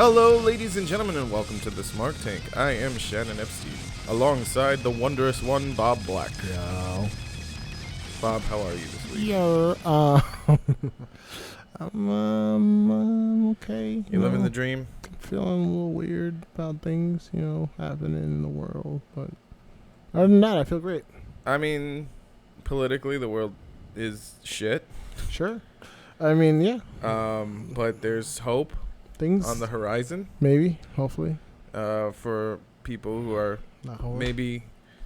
Hello, ladies and gentlemen, and welcome to the Smarktank. I am Shannon Epstein, alongside the wondrous one, Bob Black. Yo. Bob, how are you this week? Yo. I'm okay. You living the dream? Feeling a little weird about things, happening in the world. But other than that, I feel great. I mean, politically, the world is shit. Sure. I mean, yeah. But there's hope. Things on the horizon, maybe, hopefully, for people who are maybe,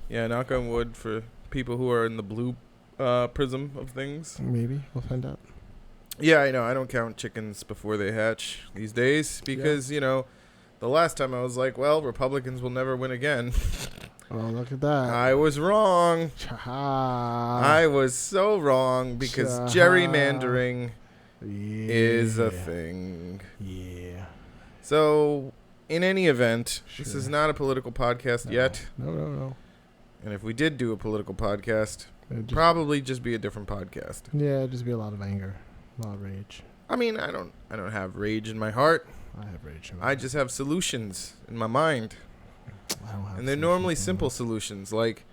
knock on wood, for people who are in the blue prism of things. Maybe we'll find out. Yeah, I know. I don't count chickens before they hatch these days because the last time I was like, well, Republicans will never win again. Oh, look at that! I was wrong. I was so wrong because gerrymandering is a thing. Yeah. So, in any event, This is not a political podcast yet. No. And if we did do a political podcast, it'd probably just be a different podcast. Yeah, it'd just be a lot of anger, a lot of rage. I mean, I don't have rage in my heart. I have rage in my I just have solutions in my mind. I don't have and they're normally simple solutions, like,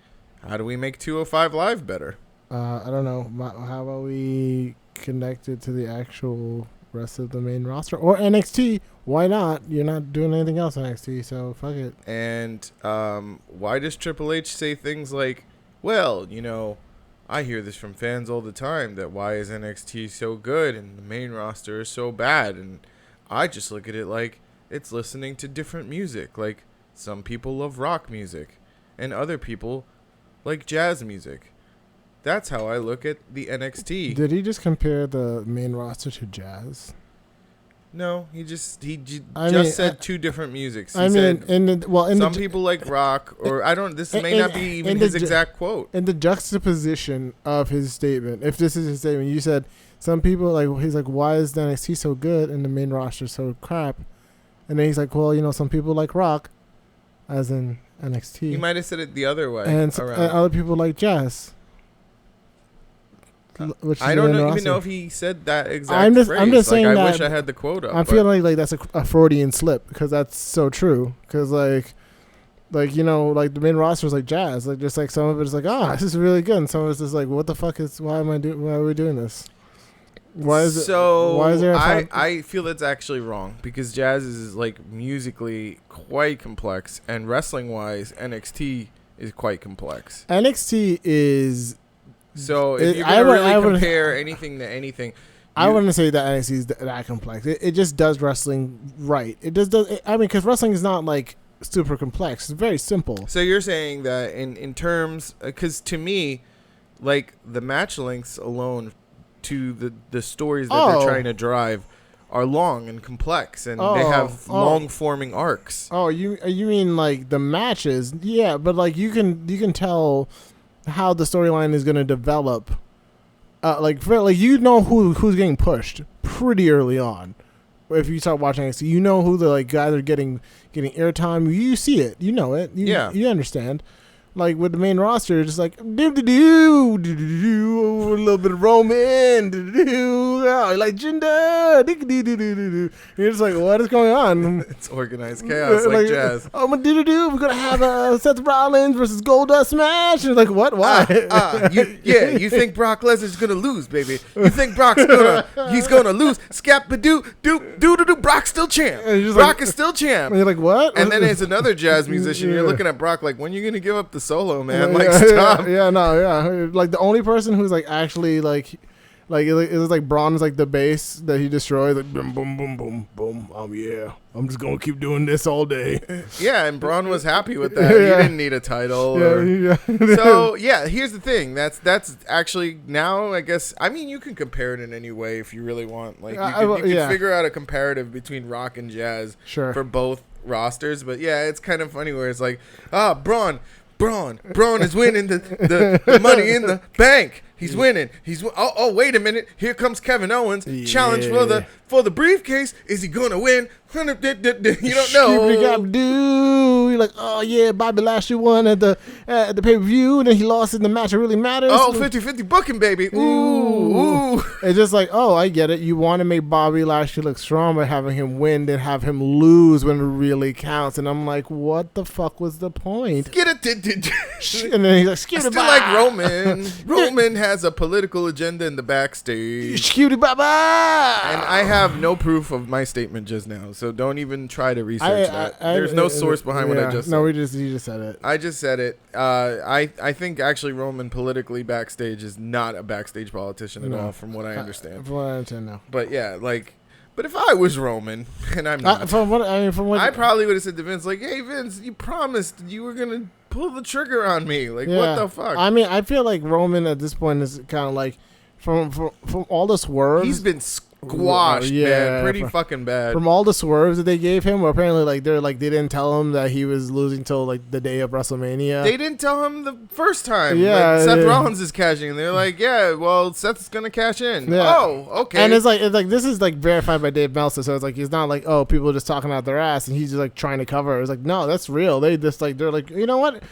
how do we make 205 Live better? I don't know. How about we connect it to the actual rest of the main roster or NXT? Why not? You're not doing anything else on NXT, so fuck it. And why does Triple H say things like, well, I hear this from fans all the time, that why is NXT so good and the main roster is so bad? And I just look at it like it's listening to different music. Like, some people love rock music and other people like jazz music. That's how I look at the NXT. Did he just compare the main roster to jazz? No, he just said two different musics. He said some people like rock, or I don't. This may not be even his exact quote. In the juxtaposition of his statement, if this is his statement, you said some people he's like, why is the NXT so good and the main roster so crap? And then he's like, well, some people like rock, as in NXT. He might have said it the other way, and other people like jazz. I don't even know if he said that exact phrase. I'm just saying I wish I had the quote up. I feel like that's a Freudian slip because that's so true. Because the main roster is like jazz. Like just like some of it is like, this is really good, and some of it's just like, what the fuck is? Why are we doing this? Why is it? So why is there? I feel that's actually wrong because jazz is like musically quite complex, and wrestling wise, NXT is quite complex. NXT is. So if you're going to really compare anything to anything, I wouldn't say that NXT is that complex. It just does wrestling right. It does. Because wrestling is not like super complex. It's very simple. So you're saying that in terms, because to me, like the match lengths alone to the stories that they're trying to drive are long and complex, and they have long forming arcs. Oh, you mean like the matches? Yeah, but like you can tell how the storyline is going to develop, who's getting pushed pretty early on. If you start watching NXT, who the guys are getting airtime. You see it, you know it, you understand. Like with the main roster, it's just like do a little bit of Roman, like Jinder, you're just like, what is going on? It's organized chaos, like jazz. Oh, we're gonna have Seth Rollins versus Goldust match. And it's like, what? Why? You think Brock Lesnar's gonna lose, baby? You think he's gonna lose? Scap-a-doo, Brock's still champ. Brock is still champ. And you're like, what? And then there's another jazz musician. You're looking at Brock like, when are you gonna give up the solo, man? Stop. Like the only person who's like actually it was like Braun is like the bass that he destroyed, like boom, boom, boom, boom, boom. I'm just gonna keep doing this all day. Yeah, and Braun was happy with that. He didn't need a title. So here's the thing. That's actually now, I guess. I mean, you can compare it in any way if you really want. Like you can figure out a comparative between rock and jazz for both rosters. But it's kind of funny where it's like, Braun is winning the Money in the Bank. He's winning. Wait a minute. Here comes Kevin Owens. Challenge for the briefcase. Is he gonna win? You don't know. You're like, Bobby Lashley won at the pay-per-view, and then he lost in the match. It really matters. 50-50 booking, baby. Ooh. Ooh. It's just like, oh, I get it. You want to make Bobby Lashley look strong by having him win, then have him lose when it really counts. And I'm like, what the fuck was the point? Get it. And then he's like, still like Roman. Roman has a political agenda in the backstage. Skitty baba. And I have no proof of my statement just now, so don't even try to research that. There's no source behind what I just said. No, you just said it. I just said it. I think actually Roman politically backstage is not a backstage politician at all, from what I understand. From what I understand, no. But yeah, but if I was Roman, and I'm not, I probably would have said to Vince, like, hey, Vince, you promised you were going to pull the trigger on me. Like, what the fuck? I mean, I feel like Roman at this point is kind of like, from all the swerves. He's been squashed, man. Pretty fucking bad. From all the swerves that they gave him, where apparently they didn't tell him that he was losing till like the day of WrestleMania. They didn't tell him the first time. Yeah, Seth Rollins is cashing in. They're like, yeah, well, Seth's gonna cash in. Yeah. Oh, okay. And it's like this is like verified by Dave Meltzer, so it's like he's not like, oh, people are just talking out their ass and he's just like trying to cover it. It's like, no, that's real. They're like, you know what?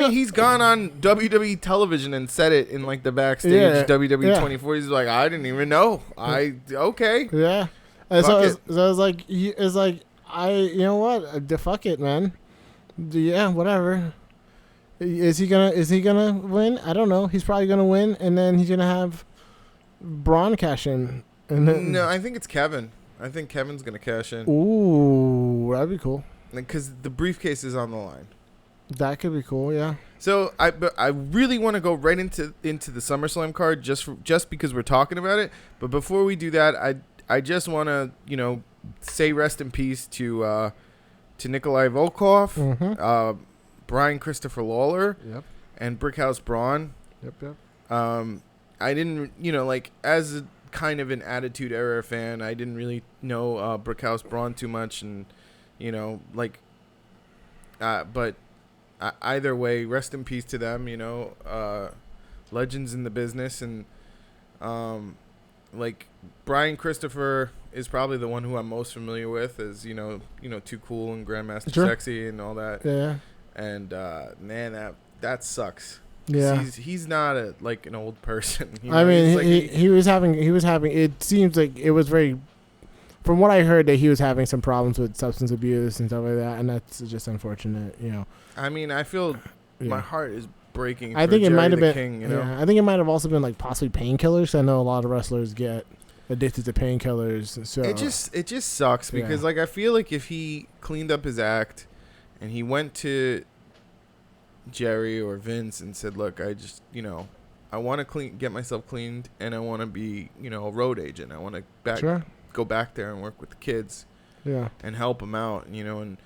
He's gone on WWE television and said it in like the backstage WWE 24. He's like, I didn't even know. Okay. Yeah. And so it's like, you know what? Fuck it, man. Yeah, whatever. Is he gonna win? I don't know. He's probably gonna win, and then he's gonna have Braun cash in. And then, no, I think it's Kevin. I think Kevin's gonna cash in. Ooh, that'd be cool. Because the briefcase is on the line. That could be cool, yeah. So I really want to go right into the SummerSlam card just because we're talking about it. But before we do that, I just want to say rest in peace to Nikolai Volkov, Brian Christopher Lawler, and Brickhouse Braun. Yep. I didn't as a kind of an Attitude Era fan, I didn't really know Brickhouse Braun too much, and but. Either way, rest in peace to them. Legends in the business, and Brian Christopher is probably the one who I'm most familiar with, as Too Cool and Grandmaster Sexy and all that. Yeah. And man, that sucks. Yeah. He's not an old person. I mean, he was having. It seems like it was very. From what I heard, that he was having some problems with substance abuse and stuff like that, and that's just unfortunate, I mean, I feel my heart is breaking. I think it might have been. King, I think it might have also been possibly painkillers. I know a lot of wrestlers get addicted to painkillers. So it just sucks because I feel like if he cleaned up his act, and he went to Jerry or Vince and said, "Look, I just I want to get myself cleaned, and I want to be a road agent. I want to go back there and work with the kids, and help them out, and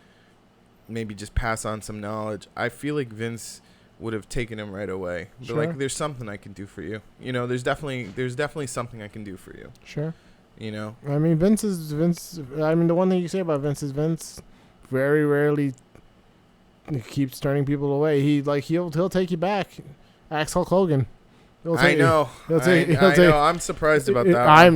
maybe just pass on some knowledge." I feel like Vince would have taken him right away. But there's something I can do for you. There's definitely something I can do for you. Sure. I mean, Vince. I mean, the one thing you say about Vince is Vince very rarely keeps turning people away. He'll take you back. Ask Hulk Hogan. I know. I'm surprised about that. I'm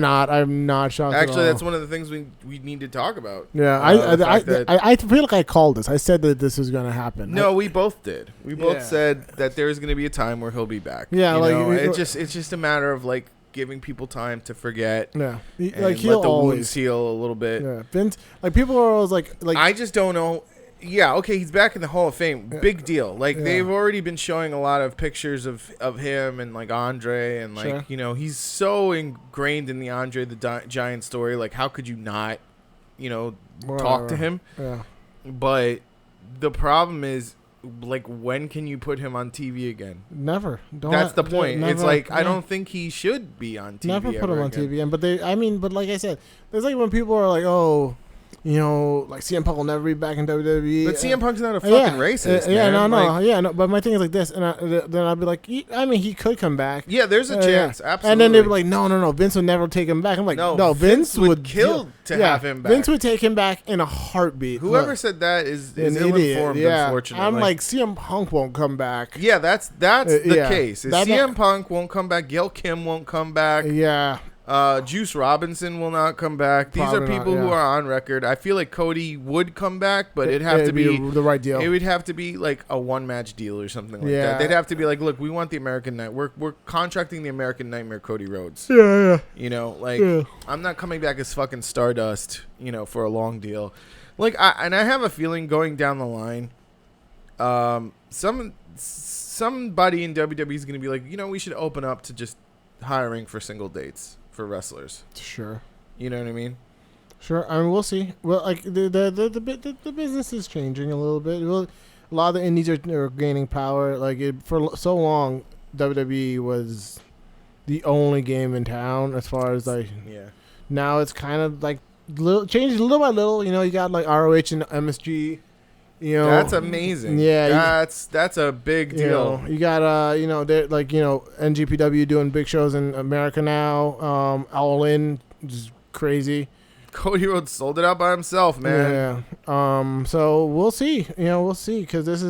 not shocked. Actually, that's one of the things we need to talk about. Yeah, I feel like I called this. I said that this was going to happen. No, we both did. We both said that there's going to be a time where he'll be back. Yeah, it's just a matter of giving people time to forget. Yeah, and let the wounds heal a little bit. Yeah, Vince. People are always like. I just don't know. Yeah, okay, he's back in the Hall of Fame. Big deal. They've already been showing a lot of pictures of him and Andre, and he's so ingrained in the Andre the Giant story. How could you not, talk to him? Yeah. But the problem is, when can you put him on TV again? Never. That's the point. Never, it's I don't think he should be on TV. Never put him on TV again. But like I said, there's when people are like, oh. CM Punk will never be back in WWE. But CM Punk's not a fucking racist. No. But my thing is this, and then I'd be like, he could come back. Yeah, there's a chance, absolutely. And then they'd be like, no, Vince would never take him back. I'm like, no, Vince would kill to have him back. Vince would take him back in a heartbeat. Whoever said that is ill-informed, unfortunately. I'm like, CM Punk won't come back. Yeah, that's the case. CM Punk won't come back. Gail Kim won't come back. Yeah. Juice Robinson will not come back. These Probably are people not, who are on record. I feel like Cody would come back, but it'd have to be the right deal. It would have to be like a one-match deal or something like that. They'd have to be like, look, we want the American Night. We're contracting the American Nightmare, Cody Rhodes. Yeah. You know, like I'm not coming back as fucking Stardust. You know, for a long deal. Like, I have a feeling going down the line, somebody in WWE is going to be like, you know, we should open up to just hiring for single dates for wrestlers. Sure. You know what I mean? Sure. I mean, we'll see. Well, like the business is changing a little bit. A lot of the indies are gaining power. Like for so long, WWE was the only game in town as far as like. Yeah. Now it's kind of like changed little by little. You know, you got like ROH and MSG. You know, that's amazing. Yeah, that's a big deal. You got they're like NGPW doing big shows in America now. All In, just crazy. Cody Rhodes sold it out by himself, man. Yeah. So we'll see. We'll see because this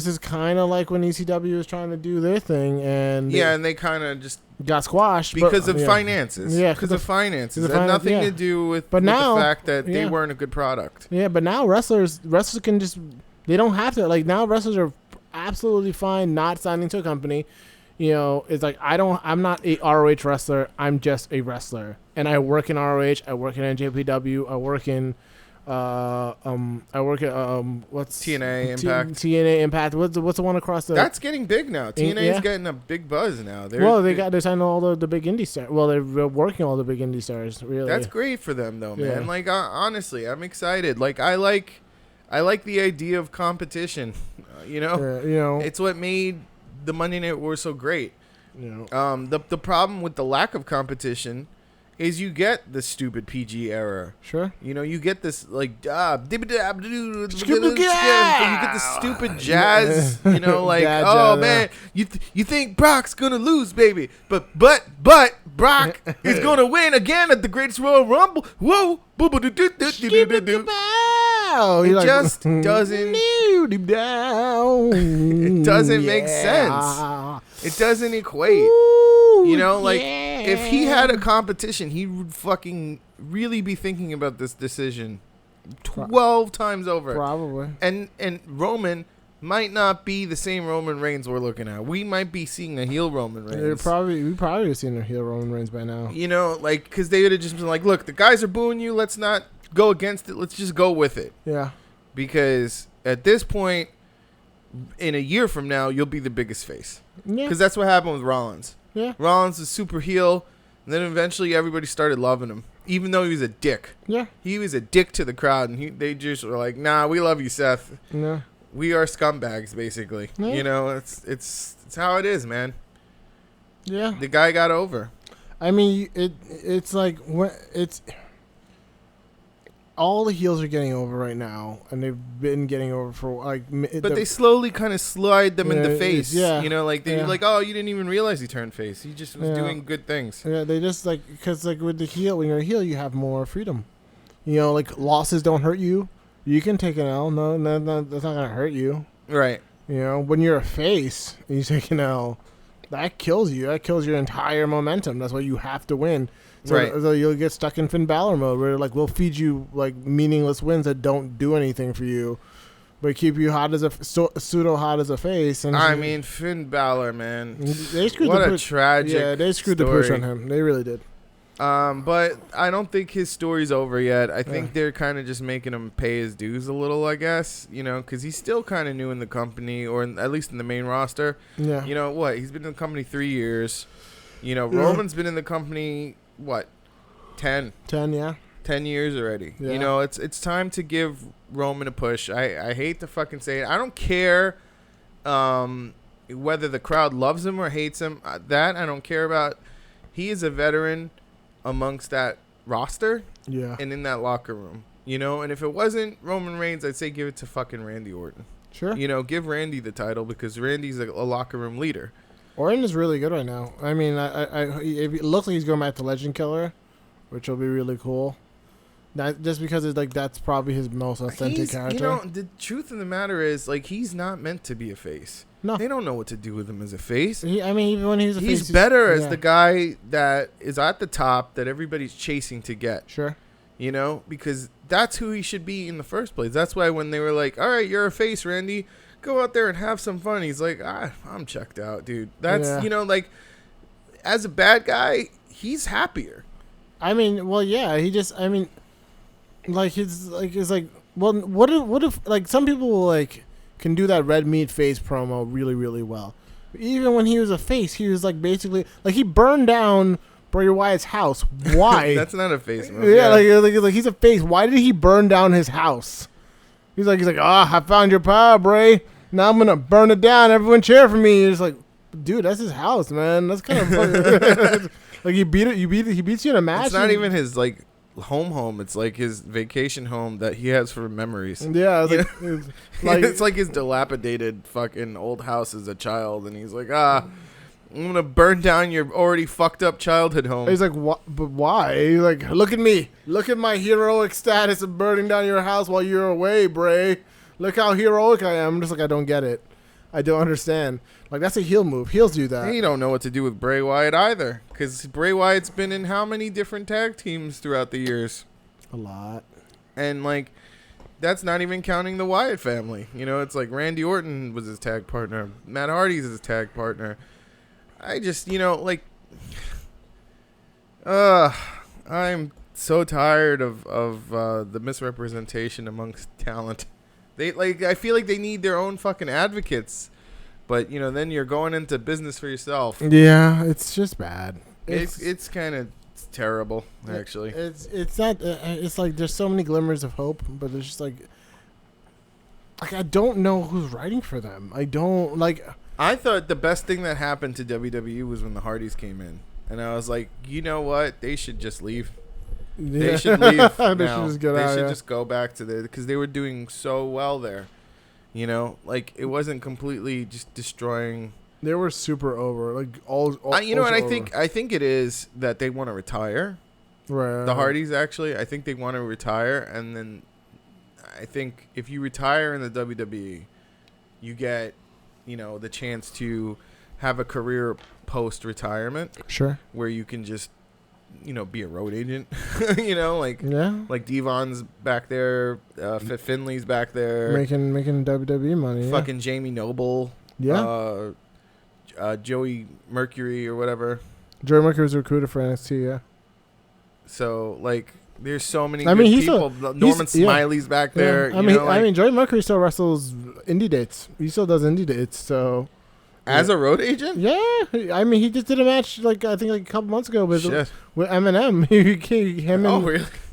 is kind of like when ECW was trying to do their thing, and they kind of just got squashed because of finances. Yeah, because of finances. It had nothing to do with the fact that they weren't a good product. Yeah, but now wrestlers can just, they don't have to, like, now wrestlers are absolutely fine not signing to a company. It's like I'm not a ROH wrestler. I'm just a wrestler, and I work in ROH. I work in NJPW. I work in what's TNA Impact? TNA Impact. What's the one across the? That's getting big now. TNA's getting a big buzz now. They're signing all the big indie stars. Well, they're working all the big indie stars. Really, that's great for them though, man. Yeah. Like honestly, I'm excited. Like I like the idea of competition. It's what made the Monday Night War so great. The problem with the lack of competition is you get the stupid PG era. Sure. You get this like you get the stupid jazz. Man, you think Brock's gonna lose, baby, but Brock is gonna win again at the Greatest Royal Rumble. Whoa, it just doesn't. It doesn't make sense. It doesn't equate. If he had a competition, he would fucking really be thinking about this decision 12 times over. Probably. And Roman might not be the same Roman Reigns we're looking at. We might be seeing a heel Roman Reigns. We probably have seen a heel Roman Reigns by now. Because they would have just been like, look, the guys are booing you. Let's not go against it. Let's just go with it. Yeah. Because at this point, in a year from now, you'll be the biggest face. Yeah. Because that's what happened with Rollins. Yeah. Rollins is super heel, and then eventually everybody started loving him, even though he was a dick. Yeah. He was a dick to the crowd, and they just were like, nah, we love you, Seth. Yeah. We are scumbags, basically. Yeah. It's how it is, man. Yeah. The guy got over. I mean, it's like it's all the heels are getting over right now, and they've been getting over for like. But they slowly kind of slide them in the face. Yeah. They're like, oh, you didn't even realize he turned face. He just was doing good things. Yeah, they just because with the heel, when you're a heel, you have more freedom. Losses don't hurt you. You can take an L. No, that's not gonna hurt you. Right. When you're a face, and you take an L, that kills you. That kills your entire momentum. That's why you have to win. So you'll get stuck in Finn Balor mode where we'll feed you meaningless wins that don't do anything for you, but keep you hot as pseudo hot as a face. And I mean, Finn Balor, man, they screwed what a tragic. Yeah, they screwed story. The push on him. They really did. But I don't think his story's over yet. I think they're kind of just making him pay his dues a little, I guess. Because he's still kind of new in the company, or at least in the main roster. Yeah. He's been in the company 3 years. Roman's been in the company. What, 10? 10, yeah. 10 years already. Yeah. It's time to give Roman a push. I hate to fucking say it. I don't care whether the crowd loves him or hates him. That I don't care about. He is a veteran amongst that roster and in that locker room. And if it wasn't Roman Reigns, I'd say give it to fucking Randy Orton. Sure. Give Randy the title because Randy's a locker room leader. Orton is really good right now. I mean, it looks like he's going back to Legend Killer, which will be really cool. Just because it's like that's probably his most authentic character. You know, the truth of the matter is, like, he's not meant to be a face. No, they don't know what to do with him as a face. Even when he's a face, he's better as the guy that is at the top that everybody's chasing to get. Sure. You know, because that's who he should be in the first place. That's why when they were like, "All right, you're a face, Randy, go out there and have some fun," he's like, "I'm checked out, dude." That's you know, like, as a bad guy, he's happier. I mean, well, yeah, he just, I mean, like, it's like, well, what if, like, some people will, like, can do that red meat face promo really, really well. But even when he was a face, he was, like, basically, like, he burned down Bray Wyatt's house. Why? That's not a face move. Yeah, like he's a face. Why did he burn down his house? He's like, I found your power, Bray. Now I'm gonna burn it down. Everyone cheer for me. It's like, dude, that's his house, man. That's kind of like he beats you in a match. It's not even his like home. It's like his vacation home that he has for memories. Yeah, it's like his dilapidated fucking old house as a child, and he's like, I'm gonna burn down your already fucked up childhood home. He's like, what? But why? He's like, look at me. Look at my heroic status of burning down your house while you're away, Bray. Look how heroic I am. I'm just like, I don't get it. I don't understand. Like, that's a heel move. Heels do that. You don't know what to do with Bray Wyatt either, because Bray Wyatt's been in how many different tag teams throughout the years? A lot. And, like, that's not even counting the Wyatt family. You know, it's like Randy Orton was his tag partner. Matt Hardy's his tag partner. I just, you know, like, I'm so tired of the misrepresentation amongst talent. I feel like they need their own fucking advocates. But, you know, then you're going into business for yourself. Yeah, it's just bad. It's kind of terrible, actually. It's not. It's like there's so many glimmers of hope, but it's just like I don't know who's writing for them. I don't like. I thought the best thing that happened to WWE was when the Hardys came in, and I was like, you know what? They should just leave. Yeah. They should leave. They should just get out. They should just go back to because they were doing so well there. You know, like, it wasn't completely just destroying. They were super over, like all you know, and I think it is that they want to retire. Right. The Hardys, actually, I think they want to retire, and then I think if you retire in the WWE, you get, you know, the chance to have a career post-retirement. Sure. Where you can just, you know, be a road agent. You know, like Devon's back there, Finley's back there, making WWE money. Fucking Jamie Noble. Yeah. Joey Mercury or whatever. Joey Mercury was recruited for NXT. Yeah. So, like, there's so many good people. Norman Smiley's back there. I mean, Joey Mercury still wrestles indie dates. He still does indie dates. So. As a road agent? Yeah. I mean, he just did a match, I think a couple months ago with Eminem.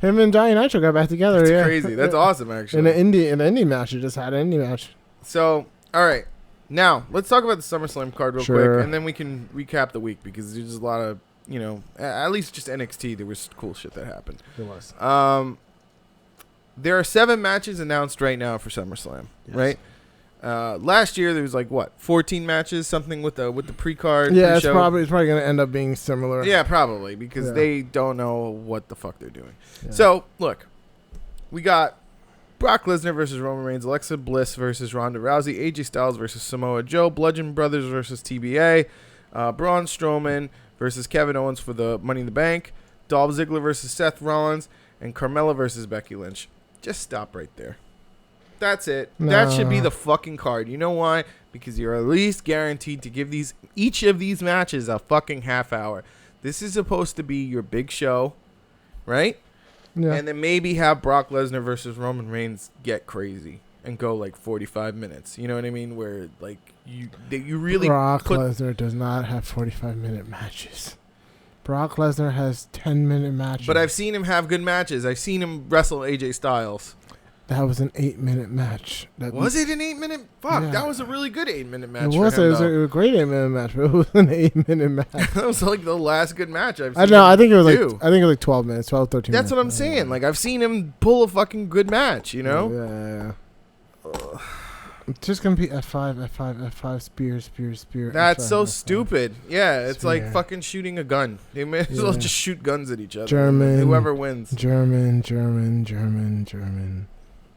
Him and Johnny Nitro got back together. That's crazy. That's awesome, actually. In an indie match. He just had an indie match. So, all right. Now, let's talk about the SummerSlam card real quick, and then we can recap the week, because there's a lot of, you know, at least just NXT, there was cool shit that happened. There was. There are 7 matches announced right now for SummerSlam, right? Last year there was 14 matches, something with the pre-card. Yeah, it's probably going to end up being similar. Yeah, probably, because they don't know what the fuck they're doing. Yeah. So, look, we got Brock Lesnar versus Roman Reigns, Alexa Bliss versus Ronda Rousey, AJ Styles versus Samoa Joe, Bludgeon Brothers versus TBA, Braun Strowman versus Kevin Owens for the Money in the Bank, Dolph Ziggler versus Seth Rollins, and Carmella versus Becky Lynch. Just stop right there. That's it. No. That should be the fucking card. You know why? Because you're at least guaranteed to give each of these matches a fucking half hour. This is supposed to be your big show, right? Yeah. And then maybe have Brock Lesnar versus Roman Reigns get crazy and go 45 minutes. You know what I mean? Where you really Brock Lesnar does not have 45-minute matches. Brock Lesnar has 10-minute matches. But I've seen him have good matches. I've seen him wrestle AJ Styles. That was an 8-minute match. Was it an 8-minute? Fuck, yeah. That was a really good 8-minute match. It was. It was a great 8-minute match, but it was an 8-minute match. That was the last good match I've seen. I know. I think it was 12 minutes, 12, 13 minutes. That's what I'm saying. I've seen him pull a fucking good match. You know. Yeah. It's just gonna be F5, F5, spear. That's F5, so F5. stupid. Yeah, it's Spear. like fucking shooting a gun. They may as well just shoot guns at each other. German. Whoever wins. German.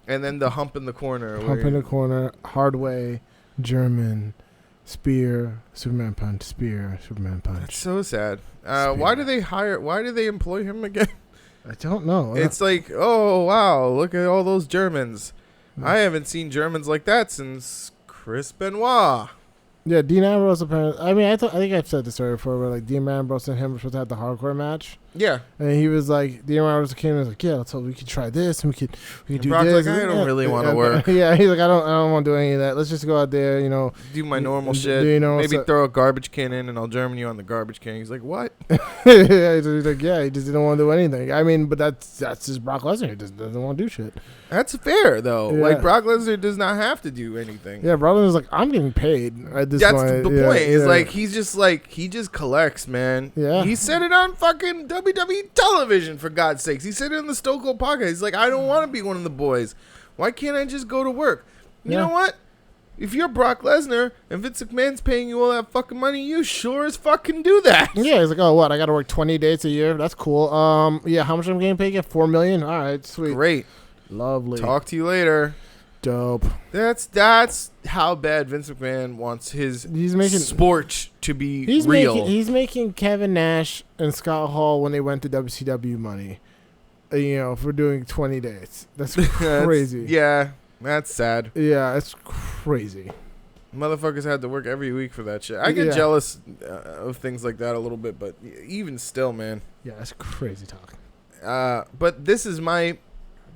And then the hump in the corner. Hump in the corner. Hard way. German. Spear. Superman punch. Spear. Superman punch. That's so sad. Why do they employ him again? I don't know. It's like, oh wow, look at all those Germans. I haven't seen Germans like that since Chris Benoit. Yeah, Dean Ambrose apparently. I mean, I think I've said this story before, but like Dean Ambrose and him were supposed to have the hardcore match. Yeah, and he was like, Dean Ambrose came and was like, yeah, so we could try this, and we could do Brock's this. Like, I don't really want to work. Yeah, he's like, I don't want to do any of that. Let's just go out there, do my normal shit. Maybe throw a garbage can in, and I'll German you on the garbage can. He's like, what? Yeah, he's like, yeah, he just didn't want to do anything. I mean, but that's just Brock Lesnar. He doesn't want to do shit. That's fair though. Yeah. Like Brock Lesnar does not have to do anything. Yeah, Brock Lesnar's like, I'm getting paid at this point. That's the point. Is like he just collects, man. Yeah. He said it on fucking WWE television, for God's sakes. He said it in the Stone Cold podcast. He's like, I don't want to be one of the boys. Why can't I just go to work? You know what? If you're Brock Lesnar and Vince McMahon's paying you all that fucking money, you sure as fucking do that. Yeah, he's like, oh, what? I got to work 20 days a year. That's cool. Yeah, how much I'm getting paid? Get $4 million. All right, sweet. Great. Lovely. Talk to you later. Dope. That's how bad Vince McMahon wants his sport to be real. He's making Kevin Nash and Scott Hall when they went to WCW money. For doing 20 days. That's crazy. That's sad. Yeah, it's crazy. Motherfuckers had to work every week for that shit. I get jealous of things like that a little bit, but even still, man. Yeah, that's crazy talk. But this is my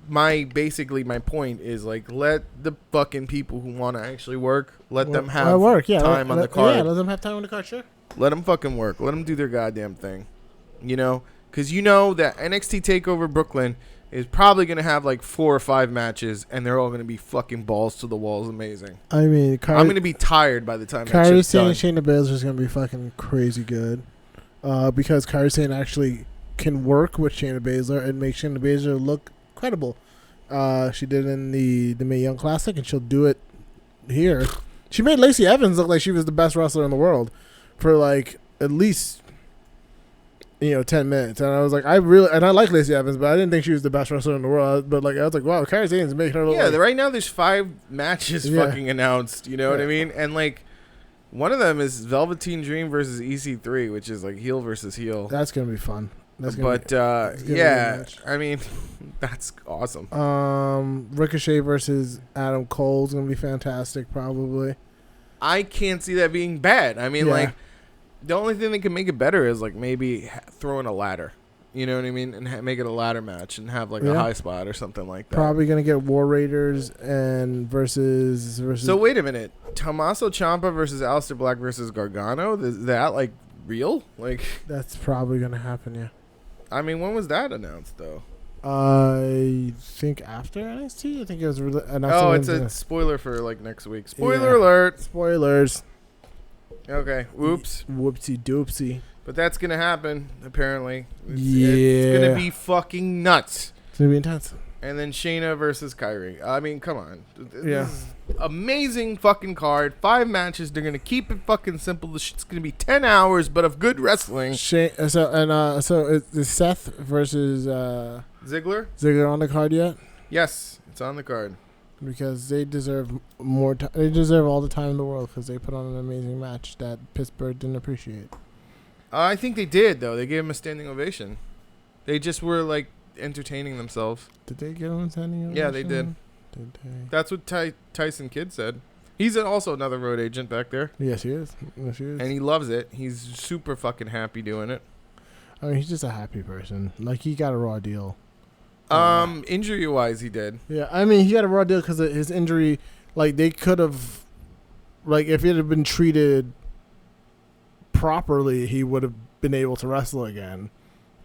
point is like, let the fucking people who want to actually work, let them have time on the card. Yeah, let them have time on the card, sure. Let them fucking work. Let them do their goddamn thing. Because that NXT TakeOver Brooklyn is probably going to have like 4 or 5 matches, and they're all going to be fucking balls to the walls amazing. I mean, I'm going to be tired by the time Kairi Sane and Shayna Baszler is going to be fucking crazy good. Because Kairi Sane actually can work with Shayna Baszler and make Shayna Baszler look credible. She did in the Mae Young Classic, and she'll do it here. She made Lacey Evans look like she was the best wrestler in the world for like at least 10 minutes. And I was like, I like Lacey Evans, but I didn't think she was the best wrestler in the world. But like, I was like, wow, Kairi Sane's making her look like... right now there's 5 matches fucking announced, you know what I mean? And like, one of them is Velveteen Dream versus EC3, which is like heel versus heel. That's going to be fun. I mean, that's awesome. Ricochet versus Adam Cole is going to be fantastic, probably. I can't see that being bad. I mean, like, the only thing that can make it better is like maybe throw in a ladder. You know what I mean? And make it a ladder match and have like a high spot or something like that. Probably going to get War Raiders and versus. So wait a minute. Tommaso Ciampa versus Aleister Black versus Gargano? Is that like real? Like, that's probably going to happen, yeah. I mean, when was that announced though? I think after NXT. I think it was announced. Oh, it's a spoiler for like next week. Spoiler alert. Spoilers. Okay. Whoops. Whoopsie doopsie. But that's gonna happen apparently. It's gonna be fucking nuts. It's gonna be intense. And then Shayna versus Kairi. I mean, come on. This is amazing fucking card. 5 matches. They're gonna keep it fucking simple. The shit's gonna be 10 hours, but of good wrestling. So is Seth versus Ziggler? Ziggler on the card yet? Yes, it's on the card. Because they deserve more time. They deserve all the time in the world because they put on an amazing match that Pittsburgh didn't appreciate. I think they did though. They gave him a standing ovation. They just were like entertaining themselves. Did they give him a standing ovation? Yeah, they did. Did they? That's what Tyson Kidd said. He's also another road agent back there. Yes, he is. Yes, he is. And he loves it. He's super fucking happy doing it. I mean, he's just a happy person. Like, he got a raw deal. Injury-wise, he did. Yeah, I mean, he got a raw deal because of his injury. Like, they could have... Like, if it had been treated properly, he would have been able to wrestle again.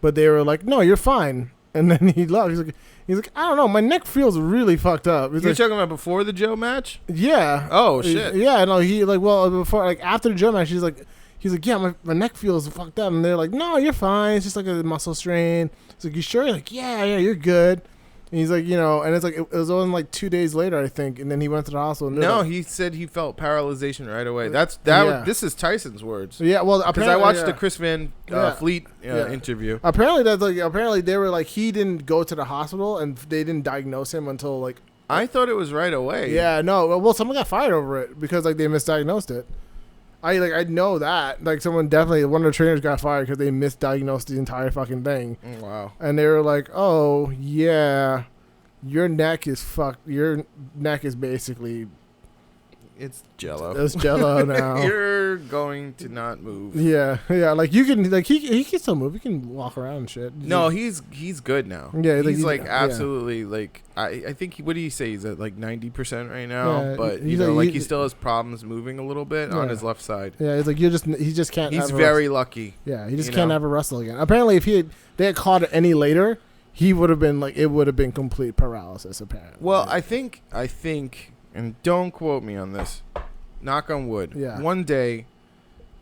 But they were like, no, you're fine. And then he left. He's like, I don't know. My neck feels really fucked up. You're talking about before the Joe match? Yeah. Oh, shit. Yeah, no, after the Joe match, he's like, yeah, my neck feels fucked up. And they're like, no, you're fine. It's just like a muscle strain. It's like, you sure? You're like, yeah, you're good. And he's like, and it's like it was only like 2 days later, I think, and then he went to the hospital. No, he said he felt paralyzation right away. This is Tyson's words. Yeah, well, because I watched the Chris Van Fleet interview. Apparently they were like he didn't go to the hospital and they didn't diagnose him until like. I thought it was right away. Yeah, no. Well, someone got fired over it because like they misdiagnosed it. I know that one of the trainers got fired because they misdiagnosed the entire fucking thing. Wow. And they were like, "Oh yeah, your neck is fucked. Your neck is basically it's jello. It's jello now. You're going to not move." Yeah. Like you can he can still move. He can walk around and shit. No, he's good now. Yeah, he's absolutely like I think what do you say? He's at like 90% right now, but he still has problems moving a little bit on his left side. Yeah, it's like he just can't. He's very lucky. Yeah, he just can't ever wrestle again. Apparently, if they had caught it any later, he would have been like it would have been complete paralysis. Apparently. Well, I think, and don't quote me on this. Knock on wood. Yeah. One day,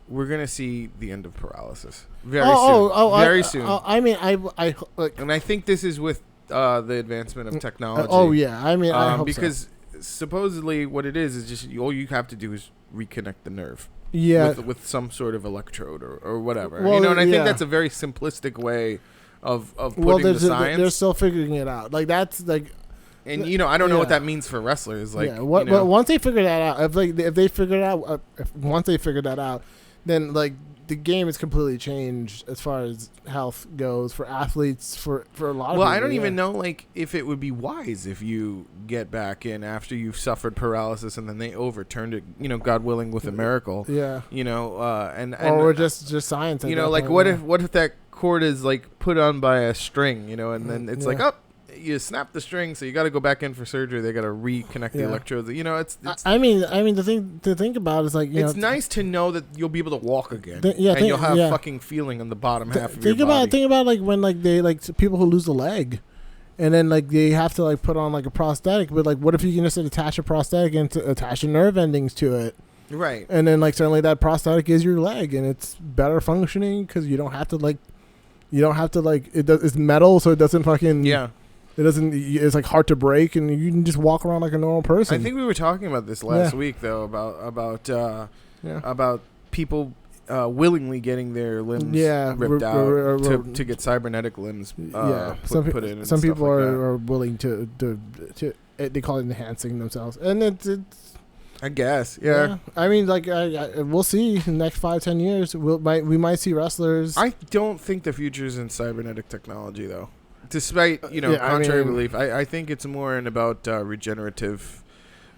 we're gonna see the end of paralysis. Very soon. I mean, I like, and I think this is with the advancement of technology. I hope because supposedly what it is just all you have to do is reconnect the nerve. Yeah. With some sort of electrode or whatever. Well, and I think that's a very simplistic way of putting the science. They're still figuring it out. Like that's like. And I don't know what that means for wrestlers. Like, but once they figure that out, if they figure it out, once they figure that out, then like the game is completely changed as far as health goes for athletes for a lot of people. Well, I don't even know like if it would be wise if you get back in after you've suffered paralysis and then they overturned it. God willing, with a miracle. Yeah. Or just science. What if that cord is like put on by a string, and then it's like you snap the string, so you got to go back in for surgery. They got to reconnect the electrodes. It's I mean, the thing to think about is like it's nice to know that you'll be able to walk again, and you'll have fucking feeling on the bottom half of your body. Think about like when like they like people who lose a leg, and then like they have to like put on like a prosthetic. But like, what if you can just attach a prosthetic and attach the nerve endings to it? Right. And then like suddenly that prosthetic is your leg, and it's better functioning because you don't have to like it's metal, so it doesn't fucking It doesn't. It's like hard to break, and you can just walk around like a normal person. I think we were talking about this last week, though, about people willingly getting their limbs ripped out to get cybernetic limbs put in. Some people are willing to they call it enhancing themselves, and it's. I guess, yeah. I mean, like, we'll see in the next 5-10 years. We might see wrestlers. I don't think the future is in cybernetic technology, though. Despite, contrary belief, I think it's more in about regenerative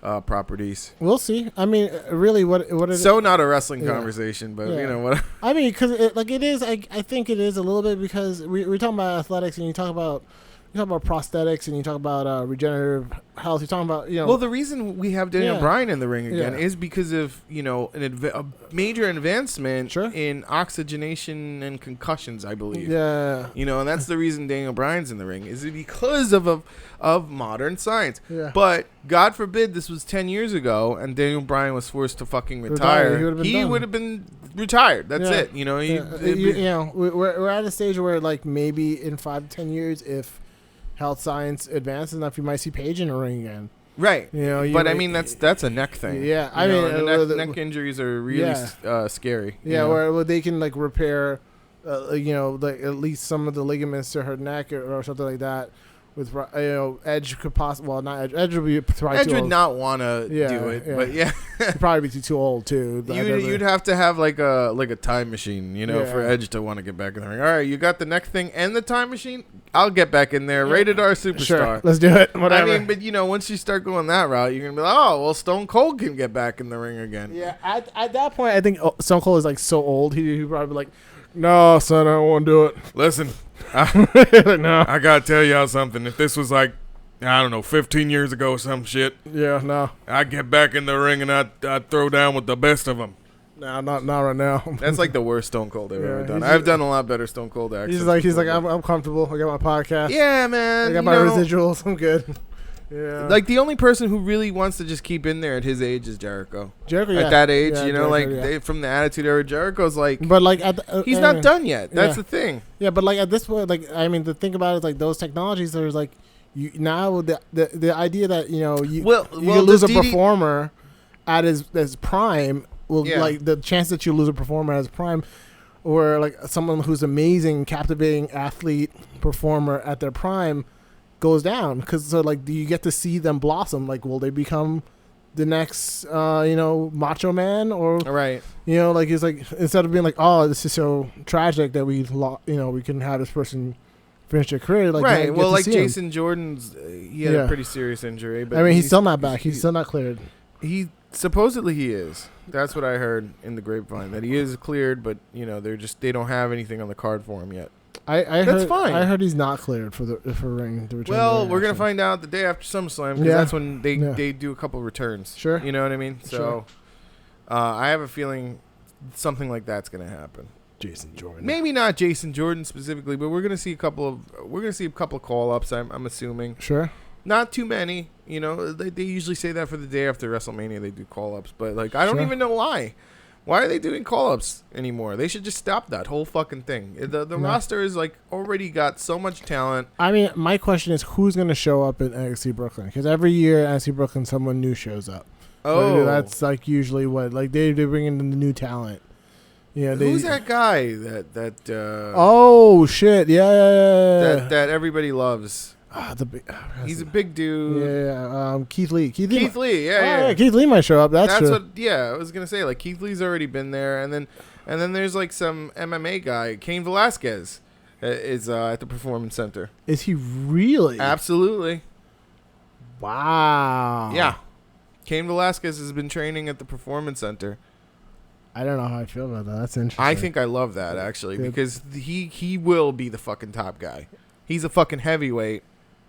properties. We'll see. I mean, really, what is so not a wrestling conversation, but what? I mean, because it is. I think it is a little bit because we're talking about athletics, and you talk about prosthetics, and you talk about regenerative health. You're talking about Well, the reason we have Daniel Bryan in the ring again is because of a major advancement in oxygenation and concussions, I believe. Yeah. And that's the reason Daniel Bryan's in the ring is because of modern science. Yeah. But God forbid this was 10 years ago and Daniel Bryan was forced to fucking retire. He would have been retired. That's it. We're at a stage where like maybe in 5 to 10 years, if health science advances enough, you might see Paige in the ring again. Right. I mean that's a neck thing. Yeah. Neck injuries are really scary. Yeah, where they can like repair like at least some of the ligaments to her neck or something like that. With Edge could possibly not Edge. Edge would be probably Edge too would old. Not want to do it, but he'd probably be too old too. You'd have to have like a time machine, for Edge to want to get back in the ring. All right, you got the neck thing and the time machine. I'll get back in there. Rated R superstar. Sure, let's do it. Whatever. I mean, but once you start going that route, you're gonna be like, oh well, Stone Cold can get back in the ring again. Yeah, at that point, I think Stone Cold is like so old. He'd probably be like, no, son, I don't want to do it. Listen, no. I gotta tell y'all something. If this was like, I don't know, 15 years ago or some shit. Yeah, no. I'd get back in the ring and I'd throw down with the best of them. No, not right now. That's like the worst Stone Cold I've ever done. I've done a lot better Stone Cold acts. He's like, I'm comfortable. I got my podcast. Yeah, man. I got my residuals. I'm good. Yeah. Like the only person who really wants to just keep in there at his age is Jericho. At that age, from the Attitude Era, Jericho's like, but like he's not done yet. That's the thing. Yeah, but like at this point, like I mean, the thing about it is like those technologies. There's like now the idea that you you lose a performer at his prime, Yeah. like the chance that you lose a performer at his prime, or like someone who's amazing, captivating athlete performer at their prime, goes down because do you get to see them blossom? Like, will they become the next Macho Man, or right? It's like instead of being like, oh, this is so tragic that we can have this person finish their career, like right. Well, like Jason Jason Jordan's, he had a pretty serious injury, but I mean, he's still not back. He's still not cleared. He supposedly he is. That's what I heard in the grapevine, that he is cleared, but they don't have anything on the card for him yet. That's fine. I heard he's not cleared for Ring to return. Well, we're gonna find out the day after SummerSlam, because that's when they do a couple returns. Sure, you know what I mean. So, I have a feeling something like that's gonna happen. Jason Jordan, maybe not Jason Jordan specifically, but we're gonna see a couple of call ups. I'm assuming. Sure. Not too many, They usually say that for the day after WrestleMania. They do call ups, but I don't even know why. Why are they doing call-ups anymore? They should just stop that whole fucking thing. The roster is already got so much talent. I mean, my question is, who's going to show up in NXT Brooklyn? Because every year NXT Brooklyn, someone new shows up. Oh, that's usually what they bring in the new talent. Yeah, who's that guy that? Oh shit! Yeah. That everybody loves. He's a big dude. Yeah. Keith Lee. Keith Lee. Yeah. Keith Lee might show up. That's true. What. Yeah, I was gonna say Keith Lee's already been there, and then there's some MMA guy, Cain Velasquez, is at the Performance Center. Is he really? Absolutely. Wow. Yeah, Cain Velasquez has been training at the Performance Center. I don't know how I feel about that. That's interesting. I think I love that actually, because he will be the fucking top guy. He's a fucking heavyweight.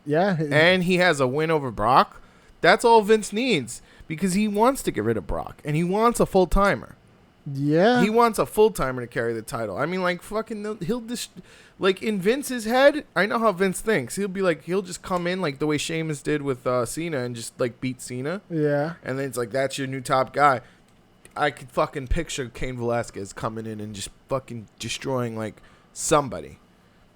Yeah. And he has a win over Brock. That's all Vince needs, because he wants to get rid of Brock, and he wants a full-timer. Yeah. He wants a full-timer to carry the title. I mean, he'll just, in Vince's head, I know how Vince thinks. He'll just come in the way Sheamus did with Cena and just, beat Cena. Yeah. And then it's that's your new top guy. I could fucking picture Cain Velasquez coming in and just fucking destroying, somebody.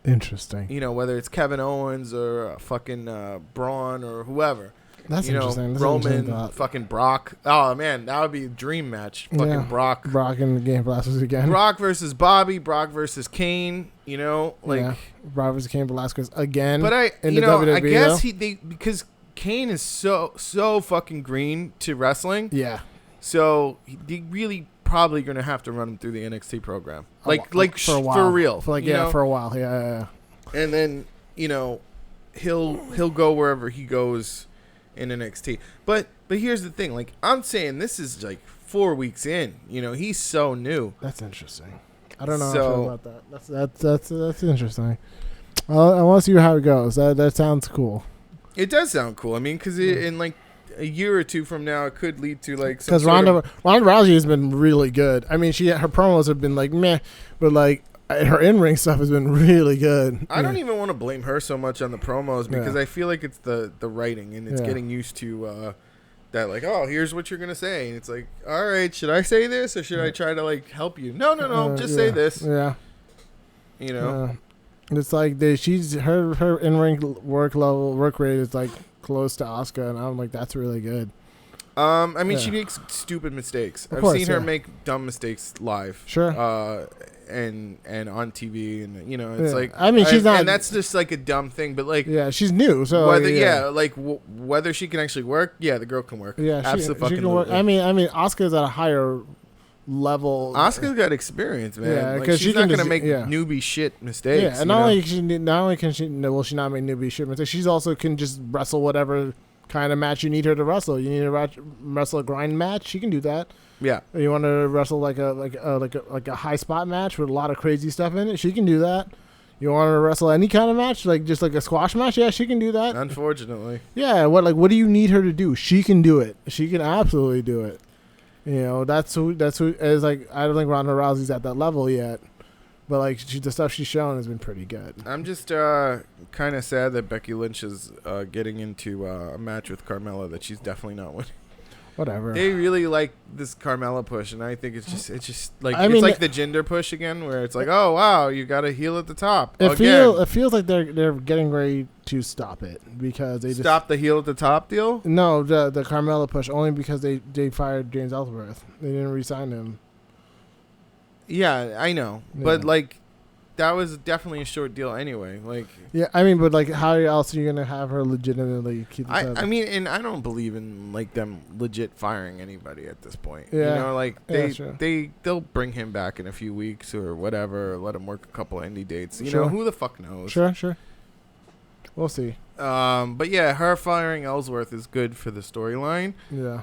Interesting. Whether it's Kevin Owens or fucking Braun or whoever. That's interesting. Roman, fucking Brock. Oh, man, that would be a dream match. Fucking Brock. Brock and Cain Velasquez again. Brock versus Bobby. Brock versus Kane. Brock versus Cain Velasquez again. But I WWE, guess because Kane is so fucking green to wrestling. Yeah. So they really probably going to have to run him through the NXT program. For a while. For real. For a while. Yeah. And then, he'll go wherever he goes in NXT. But here's the thing. I'm saying this is 4 weeks in. He's so new. That's interesting. I don't know how I feel about that. That's interesting. I want to see how it goes. That sounds cool. It does sound cool. I mean, because in a year or two from now, it could lead to because Ronda Rousey has been really good. I mean, her promos have been meh, but her in-ring stuff has been really good. I don't even want to blame her so much on the promos, because I feel like it's the writing, and it's getting used to that. Oh, here's what you're gonna say, and it's all right, should I say this or should I try to help you? No, just say this. Yeah. It's her in-ring work rate is close to Asuka, and I'm that's really good. I mean, she makes stupid mistakes. I've seen her make dumb mistakes live. Sure. And on TV, and it's I mean, she's not, and that's just a dumb thing, but she's new, so whether she can actually work, the girl can work. Yeah, absolutely. She can work. I mean, Asuka's at a higher level. Asuka's got experience, man. Yeah, because she's not gonna make newbie shit mistakes. Yeah, and not only can she not make newbie shit mistakes, she's also can just wrestle whatever kind of match you need her to wrestle. You need to wrestle a grind match, she can do that. Yeah. You want to wrestle a high spot match with a lot of crazy stuff in it, she can do that. You want to wrestle any kind of match, just a squash match, yeah, she can do that. Unfortunately. Yeah, what do you need her to do? She can do it. She can absolutely do it. That's who is I don't think Ronda Rousey's at that level yet. But the stuff she's shown has been pretty good. I'm just kind of sad that Becky Lynch is getting into a match with Carmella that she's definitely not winning. whatever. They really like this Carmella push, and I think it's just like it's like the Jinder push again, where it's like, oh wow, you got a heel at the top. It feels like they're getting ready to stop it because they stop the heel at the top deal. No, the Carmella push only because they fired James Ellsworth. They didn't re-sign him. Yeah, I know, but like. That was definitely a short deal anyway. Like, yeah, I mean, but like, how else are you gonna have her legitimately keep the title? I mean, and I don't believe in like them legit firing anybody at this point. Yeah, you know, like they'll bring him back in a few weeks or whatever. Let him work a couple of indie dates. You know, who the fuck knows? Sure. We'll see. But yeah, her firing Ellsworth is good for the storyline. Yeah.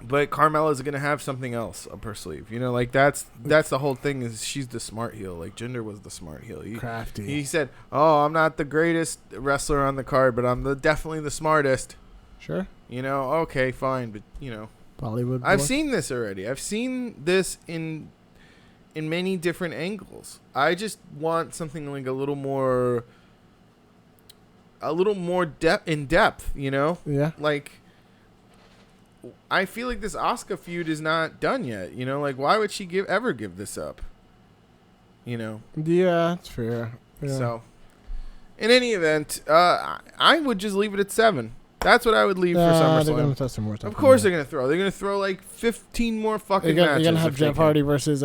But Carmella's going to have something else up her sleeve. You know, like that's the whole thing is she's the smart heel. Like Jinder was the smart heel. Crafty. He said, "Oh, I'm not the greatest wrestler on the card, but I'm definitely the smartest." Sure. You know, okay, fine, but you know, Bollywood. I've seen this already. I've seen this in many different angles. I just want something like a little more in depth, you know? Yeah. Like I feel like this Asuka feud is not done yet. You know, like why would she ever give this up? You know. Yeah, that's fair. Yeah. So, in any event, I would just leave it at 7. That's what I would leave for SummerSlam. They're gonna throw some more stuff. Of course, they're gonna throw. They're gonna throw like 15 more fucking matches. You're gonna have Jeff Hardy versus